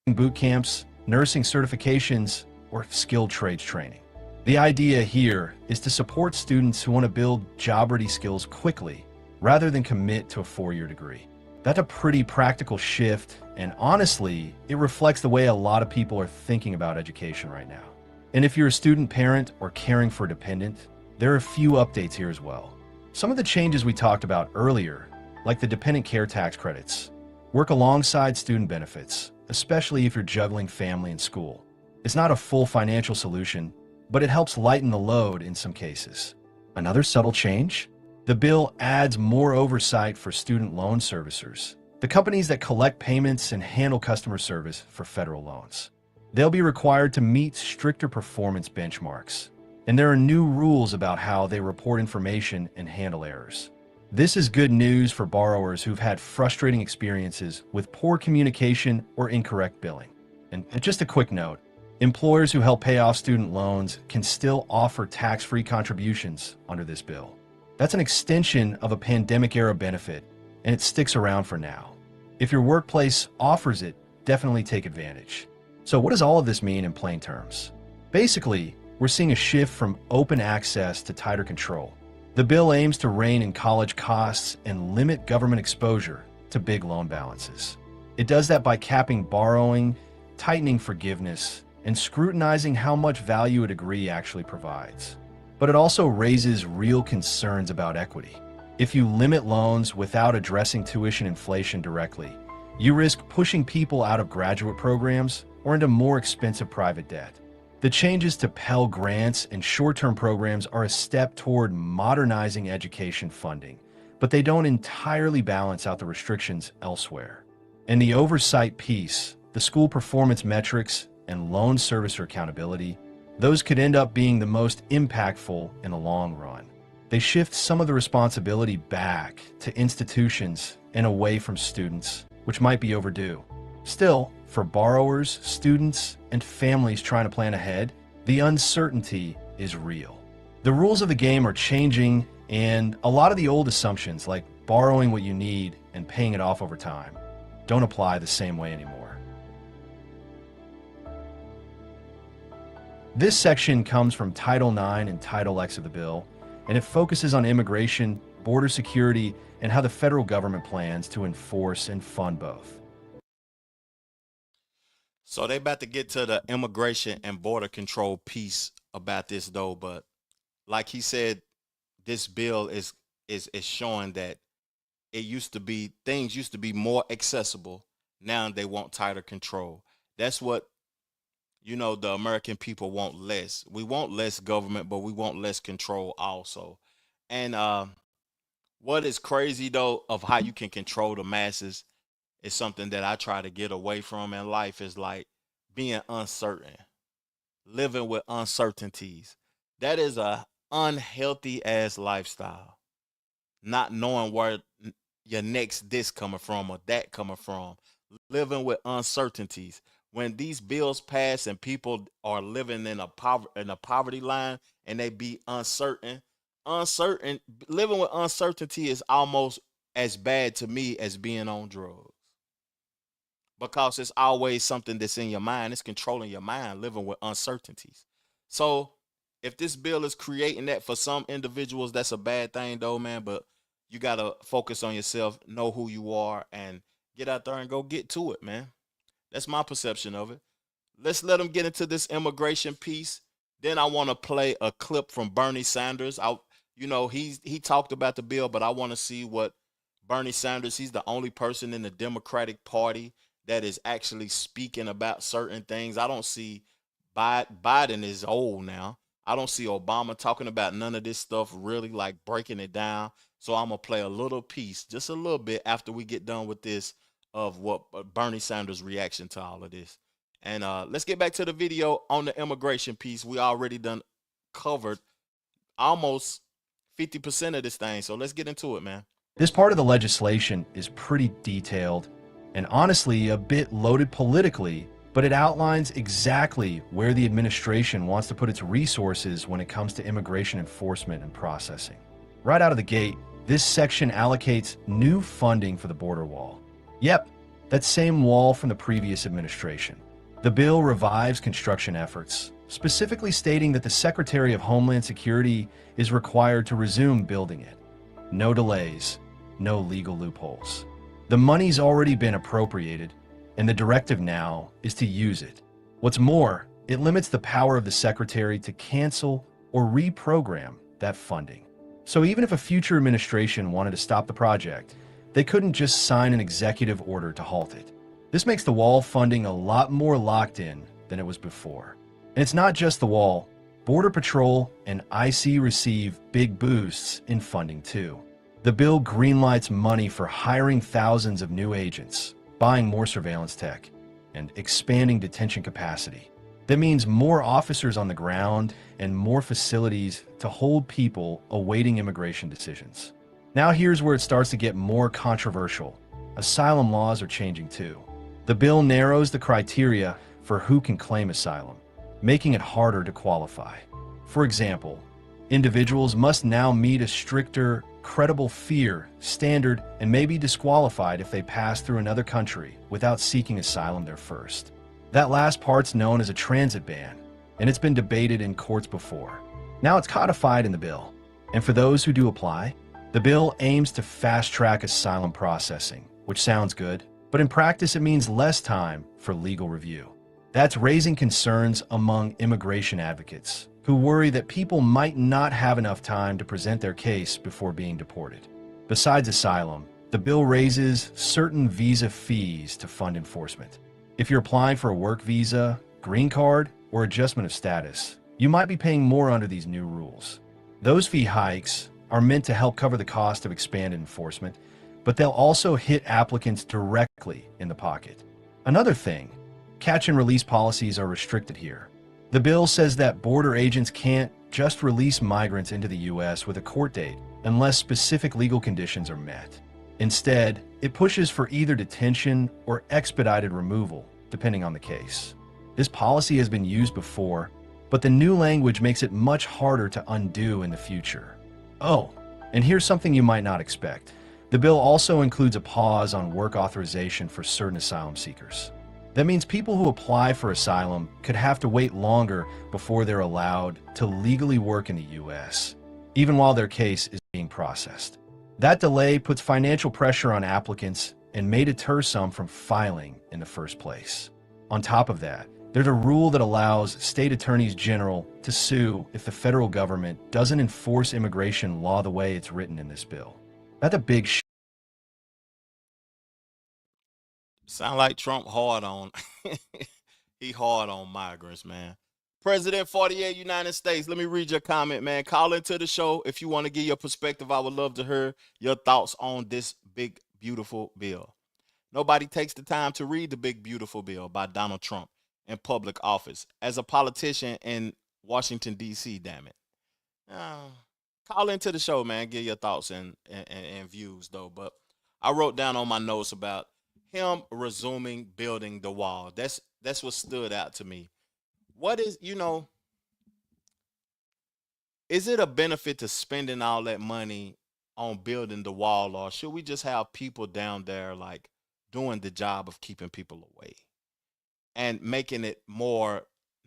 Boot camps, nursing certifications, or skilled trades training. The idea here is to support students who want to build job-ready skills quickly rather than commit to a 4-year degree. That's a pretty practical shift, and honestly, it reflects the way a lot of people are thinking about education right now. And if you're a student parent or caring for a dependent, there are a few updates here as well. Some of the changes we talked about earlier, like the dependent care tax credits, work alongside student benefits, especially if you're juggling family and school. It's not a full financial solution, but it helps lighten the load in some cases. Another subtle change? The bill adds more oversight for student loan servicers, the companies that collect payments and handle customer service for federal loans. They'll be required to meet stricter performance benchmarks, and there are new rules about how they report information and handle errors. This is good news for borrowers who've had frustrating experiences with poor communication or incorrect billing. And just a quick note, employers who help pay off student loans can still offer tax-free contributions under this bill. That's an extension of a pandemic-era benefit, and it sticks around for now. If your workplace offers it, definitely take advantage. So what does all of this mean in plain terms? Basically, we're seeing a shift from open access to tighter control. The bill aims to rein in college costs and limit government exposure to big loan balances. It does that by capping borrowing, tightening forgiveness, and scrutinizing how much value a degree actually provides. But it also raises real concerns about equity. If you limit loans without addressing tuition inflation directly, you risk pushing people out of graduate programs or into more expensive private debt. The changes to Pell Grants and short-term programs are a step toward modernizing education funding, but they don't entirely balance out the restrictions elsewhere. In the oversight piece, the school performance metrics and loan servicer accountability, those could end up being the most impactful in the long run. They shift some of the responsibility back to institutions and away from students, which might be overdue. Still, for borrowers, students, and families trying to plan ahead, the uncertainty is real. The rules of the game are changing, and a lot of the old assumptions, like borrowing what you need and paying it off over time, don't apply the same way anymore. This section comes from Title IX and Title X of the bill, and it focuses on immigration, border security, and how the federal government plans to enforce and fund both. So they about to get to the immigration and border control piece about this though, but like he said, this bill is showing that things used to be more accessible. Now they want tighter control. That's what the American people want less. We want less government, but we want less control also. And what is crazy though of how you can control the masses is something that I try to get away from in life, is like being uncertain, living with uncertainties. That is a unhealthy ass lifestyle. Not knowing where your next this coming from or that coming from, living with uncertainties. When these bills pass and people are living in a poverty line and they be uncertain, uncertain living with uncertainty is almost as bad to me as being on drugs, because it's always something that's in your mind. It's controlling your mind, living with uncertainties. So if this bill is creating that for some individuals, that's a bad thing though, man. But you gotta focus on yourself, know who you are, and get out there and go get to it, man. That's my perception of it. Let's let them get into this immigration piece. Then I want to play a clip from Bernie Sanders. He talked about the bill, but I want to see what Bernie Sanders. He's the only person in the Democratic Party that is actually speaking about certain things. I don't see Biden is old now. I don't see Obama talking about none of this stuff, really like breaking it down. So I'm gonna play a little piece, just a little bit after we get done with this, of what Bernie Sanders' reaction to all of this. And let's get back to the video on the immigration piece. We already done covered almost 50% of this thing. So let's get into it, man. This part of the legislation is pretty detailed and honestly a bit loaded politically, but it outlines exactly where the administration wants to put its resources when it comes to immigration enforcement and processing. Right out of the gate, this section allocates new funding for the border wall. Yep, that same wall from the previous administration. The bill revives construction efforts, specifically stating that the Secretary of Homeland Security is required to resume building it. No delays, no legal loopholes. The money's already been appropriated, and the directive now is to use it. What's more, it limits the power of the Secretary to cancel or reprogram that funding. So even if a future administration wanted to stop the project, they couldn't just sign an executive order to halt it. This makes the wall funding a lot more locked in than it was before. And it's not just the wall. Border Patrol and IC receive big boosts in funding too. The bill greenlights money for hiring thousands of new agents, buying more surveillance tech, and expanding detention capacity. That means more officers on the ground and more facilities to hold people awaiting immigration decisions. Now here's where it starts to get more controversial. Asylum laws are changing too. The bill narrows the criteria for who can claim asylum, making it harder to qualify. For example, individuals must now meet a stricter credible fear standard and may be disqualified if they pass through another country without seeking asylum there first. That last part's known as a transit ban, and it's been debated in courts before. Now it's codified in the bill. And for those who do apply, the bill aims to fast-track asylum processing, which sounds good, but in practice it means less time for legal review. That's raising concerns among immigration advocates who worry that people might not have enough time to present their case before being deported. Besides asylum, the bill raises certain visa fees to fund enforcement. If you're applying for a work visa, green card, or adjustment of status, you might be paying more under these new rules. Those fee hikes are meant to help cover the cost of expanded enforcement, but they'll also hit applicants directly in the pocket. Another thing, catch and release policies are restricted here. The bill says that border agents can't just release migrants into the U.S. with a court date unless specific legal conditions are met. Instead, it pushes for either detention or expedited removal, depending on the case. This policy has been used before, but the new language makes it much harder to undo in the future. Oh, and here's something you might not expect. The bill also includes a pause on work authorization for certain asylum seekers. That means people who apply for asylum could have to wait longer before they're allowed to legally work in the U.S., even while their case is being processed. That delay puts financial pressure on applicants and may deter some from filing in the first place. On top of that, there's a rule that allows state attorneys general to sue if the federal government doesn't enforce immigration law the way it's written in this bill. That's a big Sound like Trump hard on he hard on migrants, man. President 48 United States. Let me read your comment, man. Call into the show if you want to give your perspective. I would love to hear your thoughts on this big, beautiful bill. Nobody takes the time to read the big, beautiful bill by Donald Trump in public office as a politician in Washington, D.C., damn it. Uh, Call into the show, man. Give your thoughts and views, though. But I wrote down on my notes about him resuming building the wall. That's what stood out to me. What is, is it a benefit to spending all that money on building the wall, or should we just have people down there like doing the job of keeping people away and making it more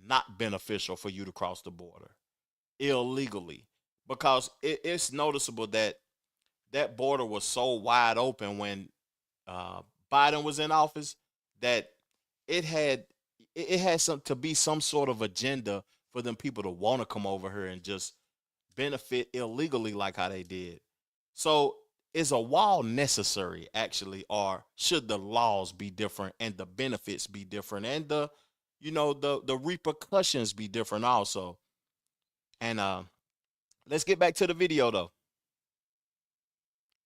not beneficial for you to cross the border illegally? Because it's noticeable that that border was so wide open when uh, Biden was in office that it had it had some to be some sort of agenda for them people to want to come over here and just benefit illegally like how they did. So is a wall necessary actually, or should the laws be different and the benefits be different and the the repercussions be different also? And let's get back to the video though.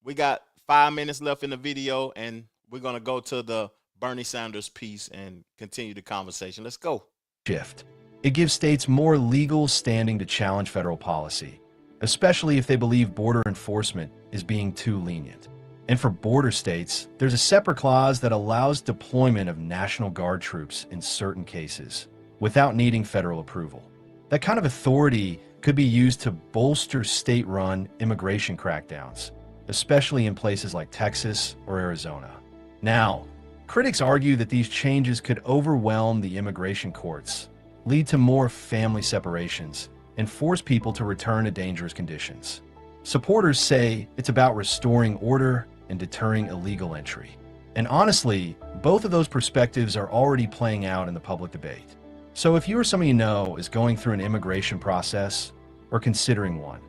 We got 5 minutes left in the video, and we're gonna go to the Bernie Sanders piece and continue the conversation. Let's go. Shift. It gives states more legal standing to challenge federal policy, especially if they believe border enforcement is being too lenient. And for border states, there's a separate clause that allows deployment of National Guard troops in certain cases without needing federal approval. That kind of authority could be used to bolster state-run immigration crackdowns, especially in places like Texas or Arizona. Now, critics argue that these changes could overwhelm the immigration courts, lead to more family separations, and force people to return to dangerous conditions. Supporters say it's about restoring order and deterring illegal entry. And honestly, both of those perspectives are already playing out in the public debate. So if you or someone you know is going through an immigration process or considering one,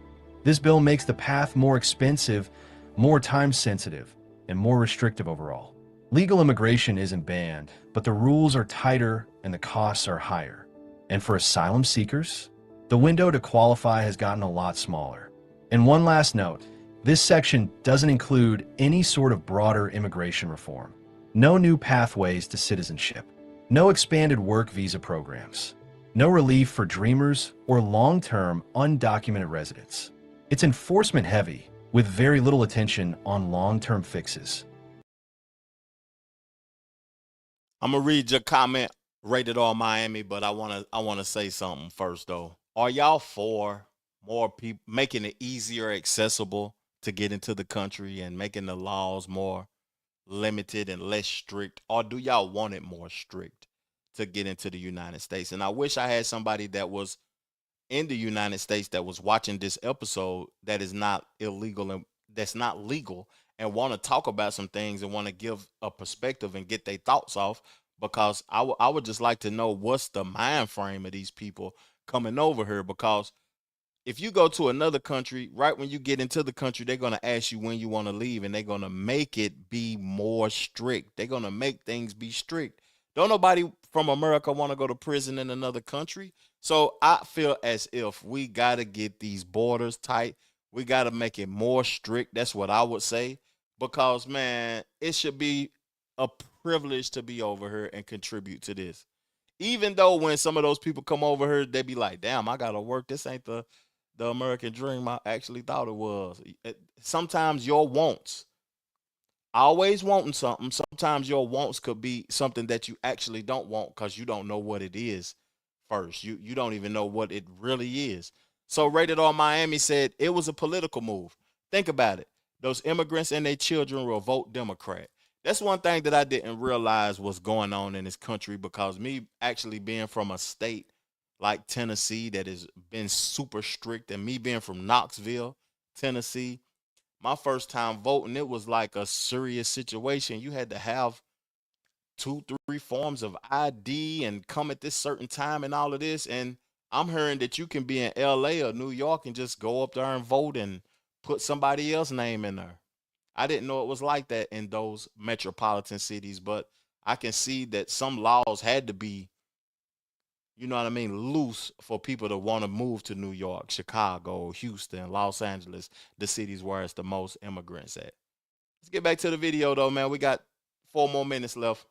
this bill makes the path more expensive, more time-sensitive, and more restrictive overall. Legal immigration isn't banned, but the rules are tighter and the costs are higher. And for asylum seekers, the window to qualify has gotten a lot smaller. And one last note, this section doesn't include any sort of broader immigration reform. No new pathways to citizenship. No expanded work visa programs. No relief for dreamers or long-term undocumented residents. It's enforcement heavy, with very little attention on long-term fixes. I'm gonna read your comment, Rated R Miami, but I wanna say something first though. Are y'all for more people making it easier accessible to get into the country and making the laws more limited and less strict, or do y'all want it more strict to get into the United States? And I wish I had somebody that was in the United States that was watching this episode that is not illegal and that's not legal and want to talk about some things and want to give a perspective and get their thoughts off, because I would just like to know what's the mind frame of these people coming over here. Because if you go to another country, right when you get into the country, they're going to ask you when you want to leave, and they're going to make it be more strict. They're going to make things be strict. Don't nobody from America want to go to prison in another country. So I feel as if we got to get these borders tight. We got to make it more strict. That's what I would say. Because, man, it should be a privilege to be over here and contribute to this. Even though when some of those people come over here, they be like, damn, I got to work. This ain't the American dream I actually thought it was. Sometimes your wants, always wanting something, sometimes your wants could be something that you actually don't want because you don't know what it is first. You don't even know what it really is. So Rated R Miami said it was a political move. Think about it. Those immigrants and their children will vote Democrat. That's one thing that I didn't realize was going on in this country, because me actually being from a state like Tennessee that has been super strict, and me being from Knoxville, Tennessee, my first time voting, it was like a serious situation. You had to have 2, 3 forms of ID and come at this certain time and all of this. And I'm hearing that you can be in LA or New York and just go up there and vote and put somebody else's name in there. I didn't know it was like that in those metropolitan cities, but I can see that some laws had to be, you know what I mean, loose for people to want to move to New York, Chicago, Houston, Los Angeles, the cities where it's the most immigrants at. Let's get back to the video though, man. We got 4 more minutes left.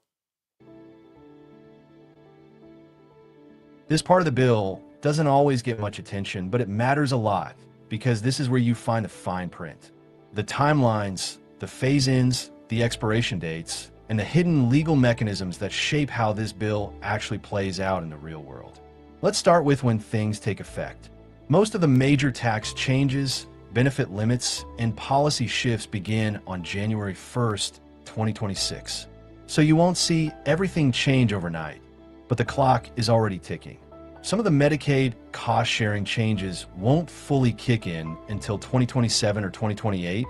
This part of the bill doesn't always get much attention, but it matters a lot because this is where you find the fine print. The timelines, the phase-ins, the expiration dates, and the hidden legal mechanisms that shape how this bill actually plays out in the real world. Let's start with when things take effect. Most of the major tax changes, benefit limits, and policy shifts begin on January 1st, 2026. So you won't see everything change overnight, but the clock is already ticking. Some of the Medicaid cost-sharing changes won't fully kick in until 2027 or 2028,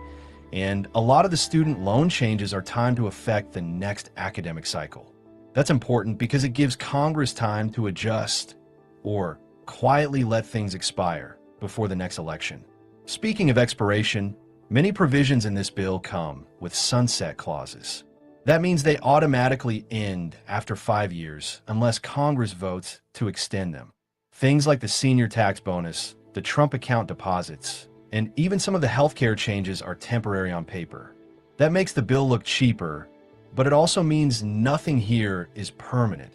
and a lot of the student loan changes are timed to affect the next academic cycle. That's important because it gives Congress time to adjust or quietly let things expire before the next election. Speaking of expiration, many provisions in this bill come with sunset clauses. That means they automatically end after 5 years unless Congress votes to extend them. Things like the senior tax bonus, the Trump account deposits, and even some of the healthcare changes are temporary on paper. That makes the bill look cheaper, but it also means nothing here is permanent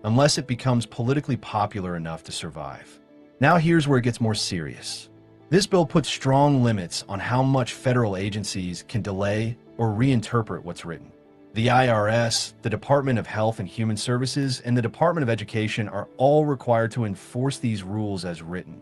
unless it becomes politically popular enough to survive. Now here's where it gets more serious. This bill puts strong limits on how much federal agencies can delay or reinterpret what's written. The IRS, the Department of Health and Human Services, and the Department of Education are all required to enforce these rules as written.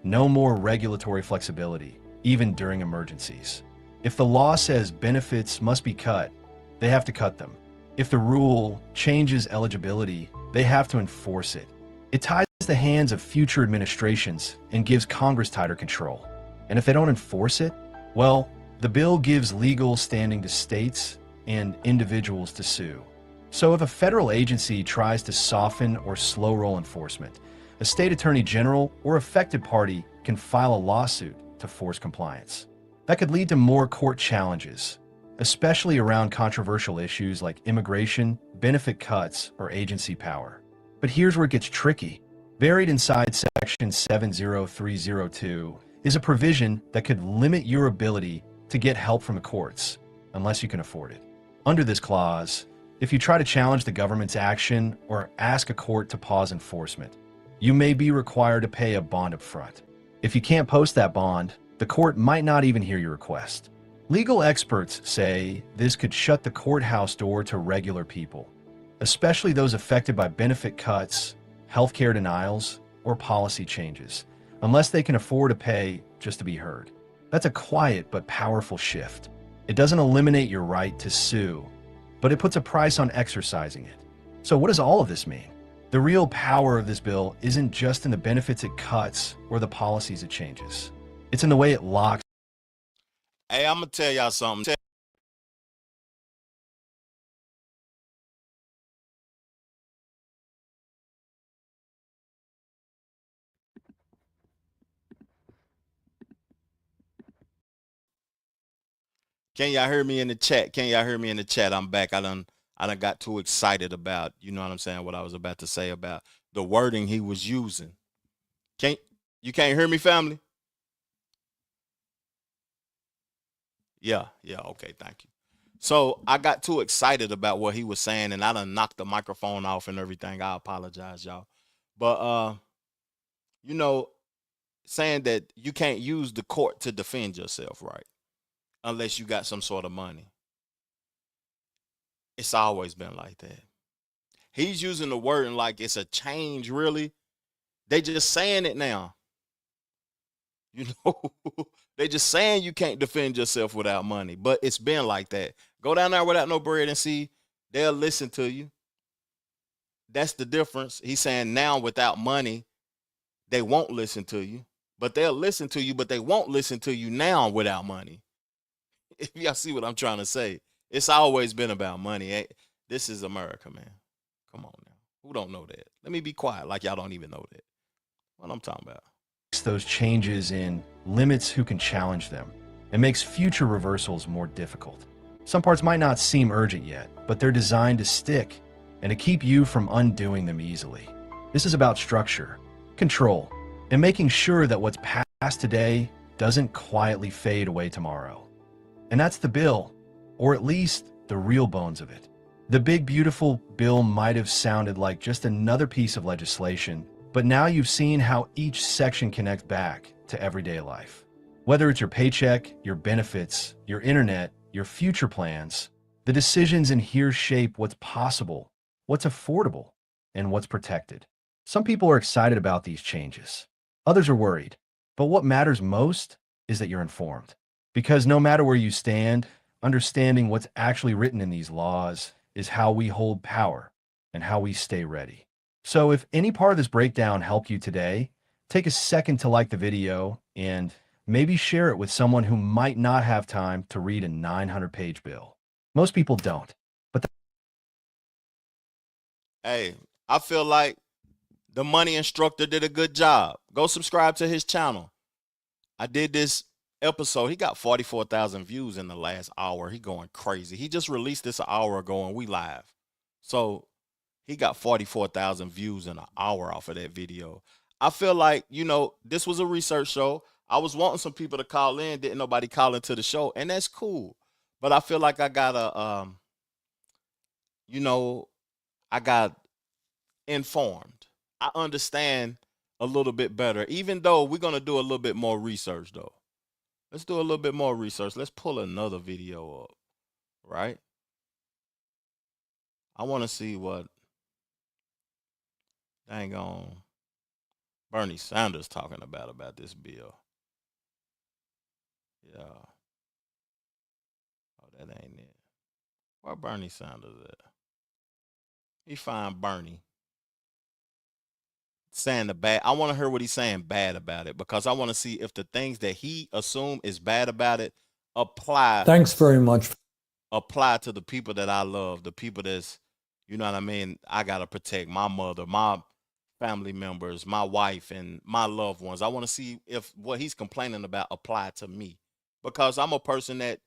No more regulatory flexibility, even during emergencies. If the law says benefits must be cut, they have to cut them. If the rule changes eligibility, they have to enforce it. It ties the hands of future administrations and gives Congress tighter control. And if they don't enforce it, well, the bill gives legal standing to states and individuals to sue. So if a federal agency tries to soften or slow roll enforcement, a state attorney general or affected party can file a lawsuit to force compliance. That could lead to more court challenges, especially around controversial issues like immigration, benefit cuts, or agency power. But here's where it gets tricky. Buried inside Section 70302 is a provision that could limit your ability to get help from the courts unless you can afford it. Under this clause, if you try to challenge the government's action or ask a court to pause enforcement, you may be required to pay a bond up front. If you can't post that bond, the court might not even hear your request. Legal experts say this could shut the courthouse door to regular people, especially those affected by benefit cuts, healthcare denials, or policy changes, unless they can afford to pay just to be heard. That's a quiet but powerful shift. It doesn't eliminate your right to sue, but it puts a price on exercising it. So what does all of this mean? The real power of this bill isn't just in the benefits it cuts or the policies it changes. It's in the way it locks. Hey, I'm gonna tell y'all something. Can y'all hear me in the chat? Can y'all hear me in the chat? I'm back. I done got too excited about, you know what I'm saying, what I was about to say about the wording he was using. You can't hear me, family? Yeah, okay, thank you. So I got too excited about what he was saying, and I done knocked the microphone off and everything. I apologize, y'all. But you know, saying that you can't use the court to defend yourself, right? Unless you got some sort of money. It's always been like that. He's using the wording like it's a change, really. They just saying it now. You know, they just saying you can't defend yourself without money, but it's been like that. Go down there without no bread and see, they'll listen to you. That's the difference. He's saying now without money, they won't listen to you, but they'll listen to you, but they won't listen to you now without money. If y'all see what I'm trying to say, it's always been about money. This is America, man. Come on now. Who don't know that? Let me be quiet like y'all don't even know that. What I'm talking about. Those changes in limits who can challenge them and makes future reversals more difficult. Some parts might not seem urgent yet, but they're designed to stick and to keep you from undoing them easily. This is about structure, control, and making sure that what's passed today doesn't quietly fade away tomorrow. And that's the bill, or at least the real bones of it. The big, beautiful bill might have sounded like just another piece of legislation, but now you've seen how each section connects back to everyday life. Whether it's your paycheck, your benefits, your internet, your future plans, the decisions in here shape what's possible, what's affordable, and what's protected. Some people are excited about these changes. Others are worried. But what matters most is that you're informed. Because no matter where you stand, understanding what's actually written in these laws is how we hold power and how we stay ready. So if any part of this breakdown helped you today, take a second to like the video and maybe share it with someone who might not have time to read a 900-page bill. Most people don't. But Hey, I feel like the money instructor did a good job. Go subscribe to his channel. I did this episode. He got 44,000 views in the last hour. He going crazy. He just released this an hour ago and we live. So he got 44,000 views in an hour off of that video. I feel like, this was a research show. I was wanting some people to call in. Didn't nobody call into the show, and that's cool. But I feel like I got I got informed. I understand a little bit better, even though we're going to do a little bit more research, though. Let's do a little bit more research. Let's pull another video up, right? I want to see what dang on Bernie Sanders talking about this bill. Yeah. Oh, that ain't it. Where Bernie Sanders at? He find Bernie saying the bad. I want to hear what he's saying bad about it, because I want to see if the things that he assumed is bad about it apply. Thanks very much. Apply to the people that I love, the people that's, you know what I mean? I got to protect my mother, my family members, my wife, and my loved ones. I want to see if what he's complaining about apply to me, because I'm a person that,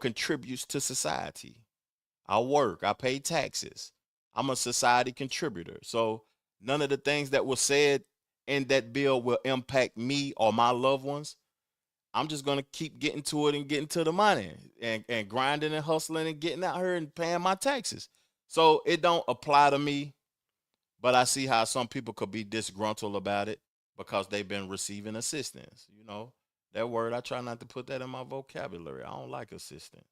contributes to society. I work, I pay taxes. I'm a society contributor. So none of the things that were said in that bill will impact me or my loved ones. I'm just going to keep getting to it and getting to the money and grinding and hustling and getting out here and paying my taxes. So it don't apply to me, but I see how some people could be disgruntled about it because they've been receiving assistance. That word, I try not to put that in my vocabulary. I don't like assistance.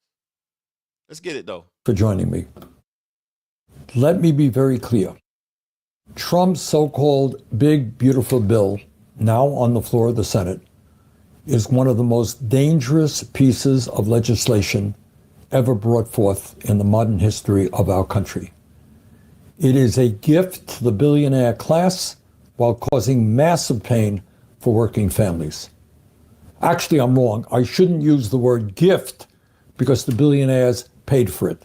Let's get it, though. For joining me. Let me be very clear. Trump's so-called big, beautiful bill, now on the floor of the Senate, is one of the most dangerous pieces of legislation ever brought forth in the modern history of our country. It is a gift to the billionaire class while causing massive pain for working families. Actually, I'm wrong. I shouldn't use the word gift because the billionaires paid for it.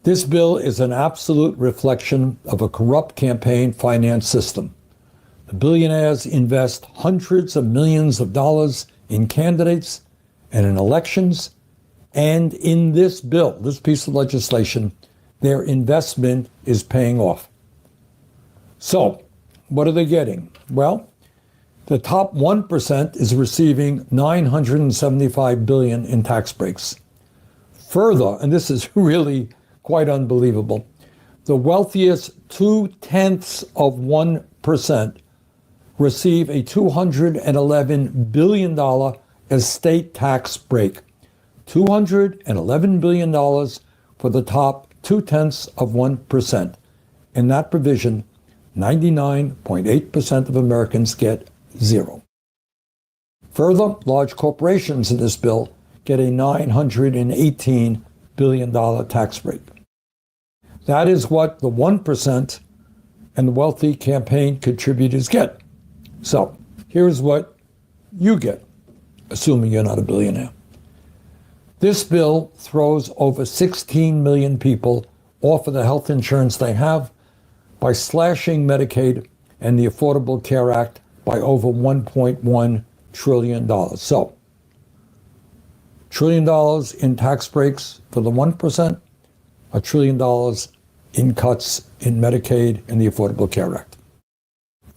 This bill is an absolute reflection of a corrupt campaign finance system. The billionaires invest hundreds of millions of dollars in candidates and in elections, and in this bill, this piece of legislation, their investment is paying off. So, what are they getting? Well, the top 1% is receiving $975 billion in tax breaks. Further, and this is really quite unbelievable, the wealthiest 0.2% receive a $211 billion estate tax break. $211 billion for the top 0.2%. In that provision, 99.8% of Americans get zero. Further, large corporations in this bill get a $918 billion tax break. That is what the 1% and the wealthy campaign contributors get. So here's what you get, assuming you're not a billionaire. This bill throws over 16 million people off of the health insurance they have by slashing Medicaid and the Affordable Care Act by over $1.1 trillion. So, $1 trillion in tax breaks for the 1%, $1 trillion in cuts in Medicaid and the Affordable Care Act.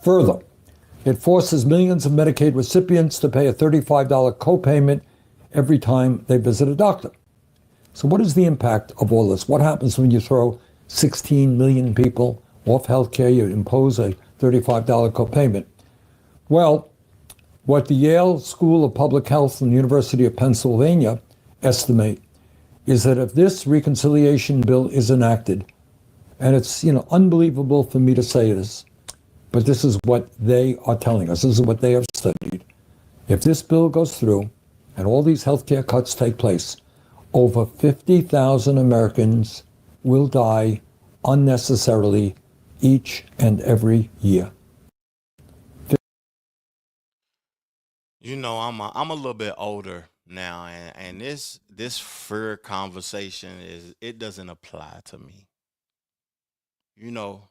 Further, it forces millions of Medicaid recipients to pay a $35 copayment every time they visit a doctor. So what is the impact of all this? What happens when you throw 16 million people off health care, you impose a $35 copayment? Well, what the Yale School of Public Health and the University of Pennsylvania estimate is that if this reconciliation bill is enacted, and it's unbelievable for me to say this, but this is what they are telling us, this is what they have studied, If this bill goes through and all these healthcare cuts take place, over 50,000 Americans will die unnecessarily each and every year. You know, I'm a little bit older now, and this fear conversation it doesn't apply to me. You know,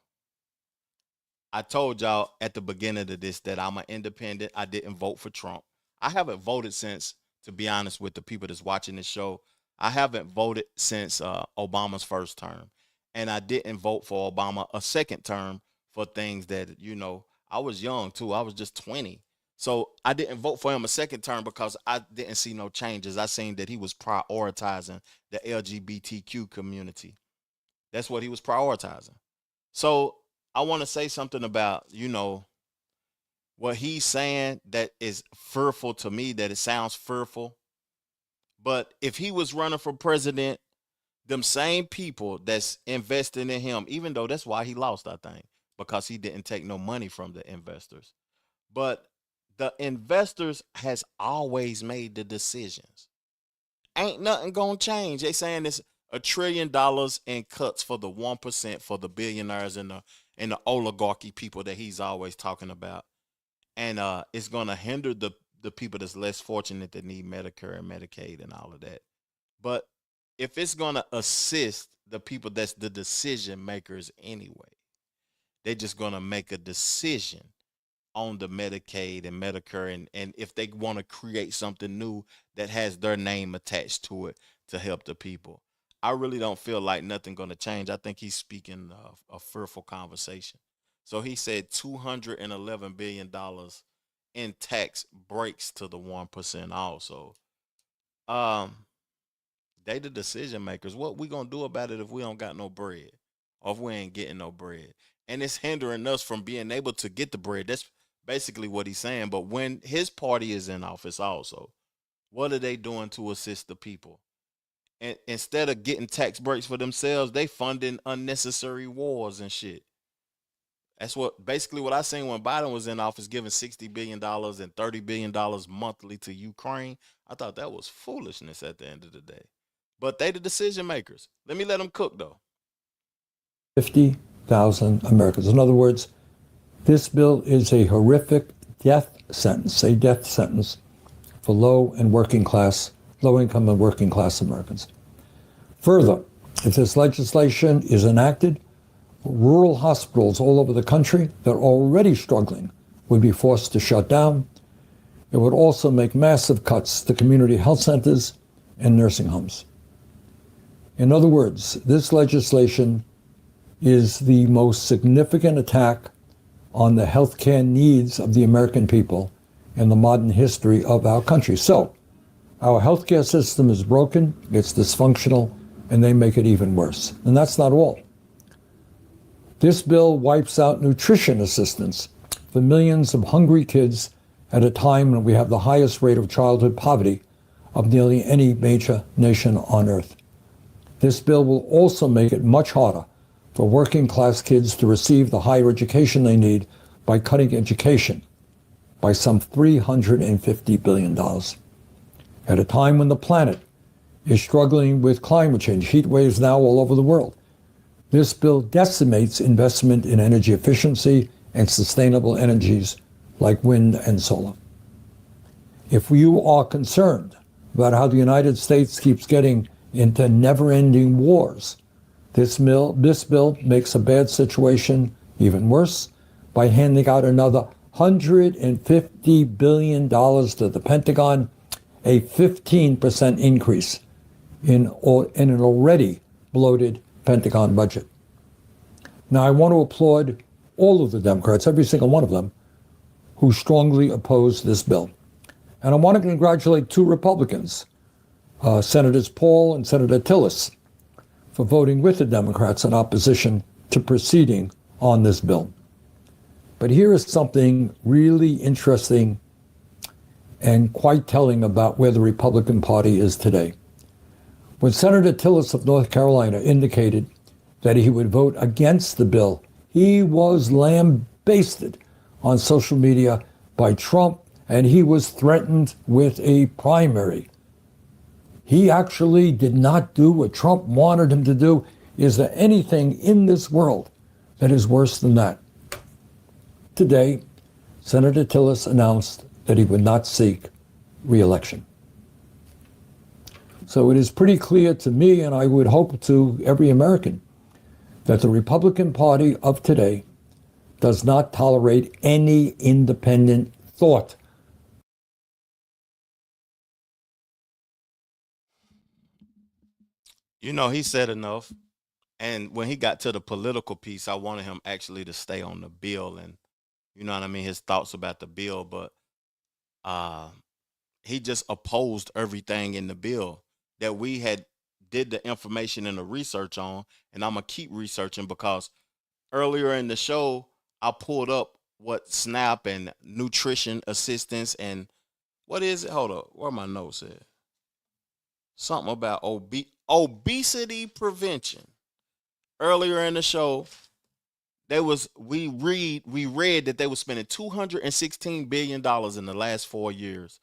I told y'all at the beginning of this that I'm an independent. I didn't vote for Trump. I haven't voted since, to be honest with the people that's watching this show, I haven't voted since Obama's first term. And I didn't vote for Obama a second term for things that, I was young too. I was just 20. So I didn't vote for him a second term because I didn't see no changes. I seen that he was prioritizing the LGBTQ community. That's what he was prioritizing. So I want to say something about, what he's saying that is fearful to me, that it sounds fearful. But if he was running for president, them same people that's investing in him, even though that's why he lost, I think, because he didn't take no money from the investors. But the investors has always made the decisions. Ain't nothing gonna change. They saying it's $1 trillion in cuts for the 1%, for the billionaires and the oligarchy people that he's always talking about. And it's gonna hinder the people that's less fortunate that need Medicare and Medicaid and all of that. But if it's gonna assist the people that's the decision makers anyway, they're just gonna make a decision on the Medicaid and Medicare, and if they want to create something new that has their name attached to it to help the people. I really don't feel like nothing going to change. I think he's speaking a fearful conversation. So he said $211 billion in tax breaks to the 1% also. They the decision makers. What we gonna do about it if we don't got no bread? Or if we ain't getting no bread? And it's hindering us from being able to get the bread. That's basically what he's saying. But when his party is in office also, what are they doing to assist the people? And instead of getting tax breaks for themselves, they funding unnecessary wars and shit. That's basically what I seen when Biden was in office, giving $60 billion and $30 billion monthly to Ukraine. I thought that was foolishness at the end of the day. But they the decision makers. Let me let them cook though. 50,000 Americans. In other words, this bill is a horrific death sentence for low income and working class Americans. Further, if this legislation is enacted, rural hospitals all over the country that are already struggling would be forced to shut down. It would also make massive cuts to community health centers and nursing homes. In other words, this legislation is the most significant attack on the healthcare needs of the American people in the modern history of our country. So, our healthcare system is broken, it's dysfunctional, and they make it even worse. And that's not all. This bill wipes out nutrition assistance for millions of hungry kids at a time when we have the highest rate of childhood poverty of nearly any major nation on earth. This bill will also make it much harder for working class kids to receive the higher education they need by cutting education by some $350 billion. At a time when the planet is struggling with climate change, heat waves now all over the world, this bill decimates investment in energy efficiency and sustainable energies like wind and solar. If you are concerned about how the United States keeps getting into never-ending wars, this bill makes a bad situation even worse by handing out another $150 billion to the Pentagon, a 15% increase in an already bloated Pentagon budget. Now, I want to applaud all of the Democrats, every single one of them, who strongly oppose this bill. And I want to congratulate two Republicans, Senators Paul and Senator Tillis, for voting with the Democrats in opposition to proceeding on this bill. But here is something really interesting and quite telling about where the Republican Party is today. When Senator Tillis of North Carolina indicated that he would vote against the bill, he was lambasted on social media by Trump and he was threatened with a primary. He actually did not do what Trump wanted him to do. Is there anything in this world that is worse than that? Today, Senator Tillis announced that he would not seek re-election. So it is pretty clear to me, and I would hope to every American, that the Republican Party of today does not tolerate any independent thought. You know, he said enough. And when he got to the political piece, I wanted him actually to stay on the bill and, you know what I mean, his thoughts about the bill. But uh, he just opposed everything in the bill that we had did the information and the research on. And I'm going to keep researching because earlier in the show, I pulled up what SNAP and nutrition assistance and what is it? Hold up. Where my notes at? Something about obesity prevention. Earlier in the show, we read that they were spending $216 billion in the last 4 years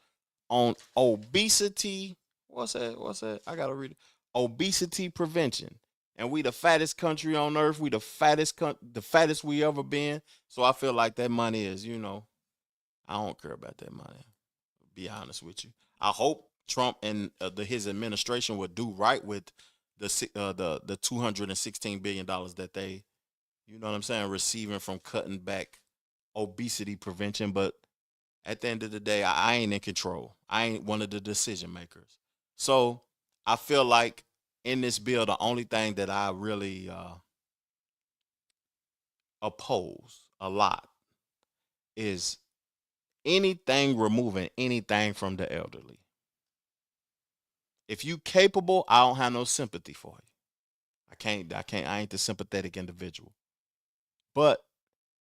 on obesity. What's that? I gotta read it. Obesity prevention. And we the fattest country on earth. We the fattest we ever been. So I feel like that money is, I don't care about that money. To be honest with you. I hope Trump and his administration would do right with the $216 billion that they, you know what I'm saying, receiving from cutting back obesity prevention. But at the end of the day, I ain't in control. I ain't one of the decision makers. So I feel like in this bill, the only thing that I really oppose a lot is anything removing anything from the elderly. If you capable, I don't have no sympathy for you. I ain't the sympathetic individual. But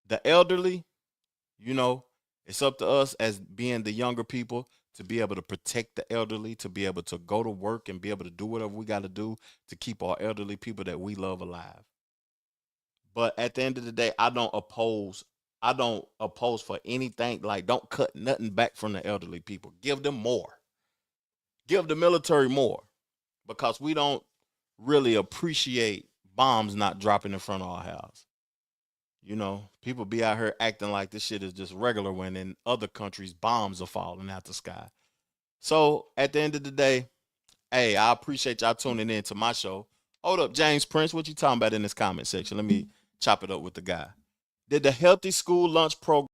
the elderly, it's up to us as being the younger people to be able to protect the elderly, to be able to go to work and be able to do whatever we got to do to keep our elderly people that we love alive. But at the end of the day, I don't oppose for anything. Like, don't cut nothing back from the elderly people. Give them more. Give the military more. Because we don't really appreciate bombs not dropping in front of our house. People be out here acting like this shit is just regular when in other countries bombs are falling out the sky. So at the end of the day, hey, I appreciate y'all tuning in to my show. Hold up, James Prince, what you talking about in this comment section? Let me chop it up with the guy. Did the healthy school lunch program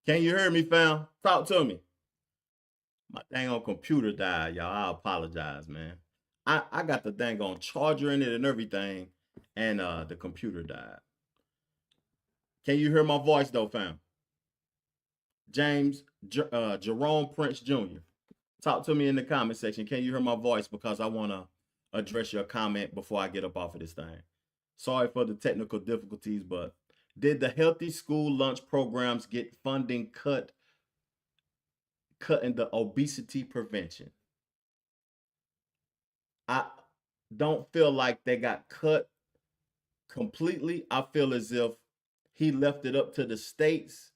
Can you hear me, fam? Talk to me. My dang on computer died, y'all. I apologize, man. I got the dang on charger in it and everything, and the computer died. Can you hear my voice though, fam? James Jerome Prince Jr. Talk to me in the comment section. Can you hear my voice? Because I want to address your comment before I get up off of this thing. Sorry for the technical difficulties, but did the healthy school lunch programs get funding cutting the obesity prevention? I don't feel like they got cut completely. I feel as if he left it up to the states,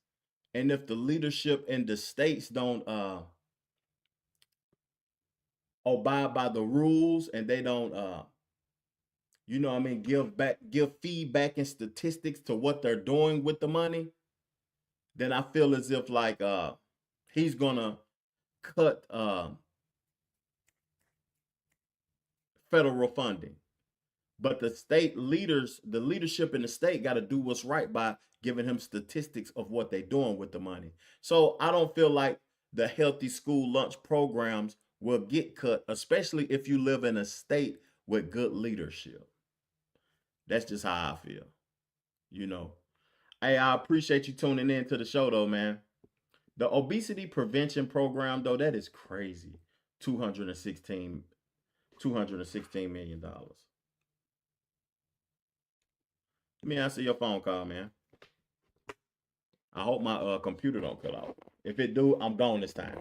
and if the leadership in the states don't abide by the rules and they don't give feedback and statistics to what they're doing with the money, then I feel as if like he's gonna cut federal funding. But the state leaders, the leadership in the state got to do what's right by giving him statistics of what they're doing with the money. So I don't feel like the healthy school lunch programs will get cut, especially if you live in a state with good leadership. That's just how I feel, you know. Hey, I appreciate you tuning in to the show, though, man. The obesity prevention program, though, that is crazy. 216 $216 million. Let me answer your phone call, man. I hope my computer don't cut off. If it do, I'm gone this time.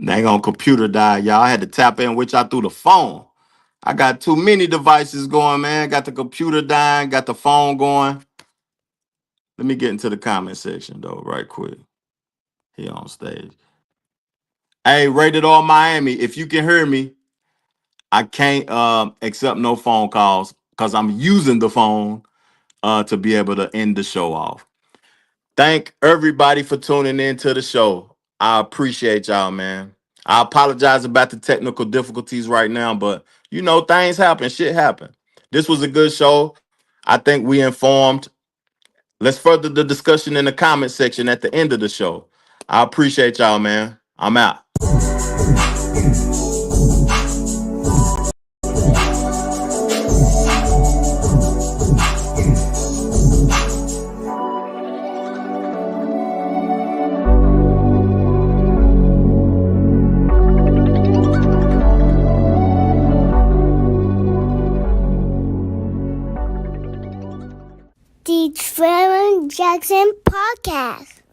Dang on computer died, y'all. I had to tap in with y'all through the phone. I got too many devices going, man. Got the computer dying, got the phone going. Let me get into the comment section though, right quick. Here on stage. Hey, Rated R Miami, if you can hear me, I can't accept no phone calls because I'm using the phone to be able to end the show off. Thank everybody for tuning in to the show. I appreciate y'all, man. I apologize about the technical difficulties right now, but you know, things happen, shit happen. This was a good show. I think we informed. Let's further the discussion in the comment section at the end of the show. I appreciate y'all, man. I'm out. The Trevor Jackson Podcast.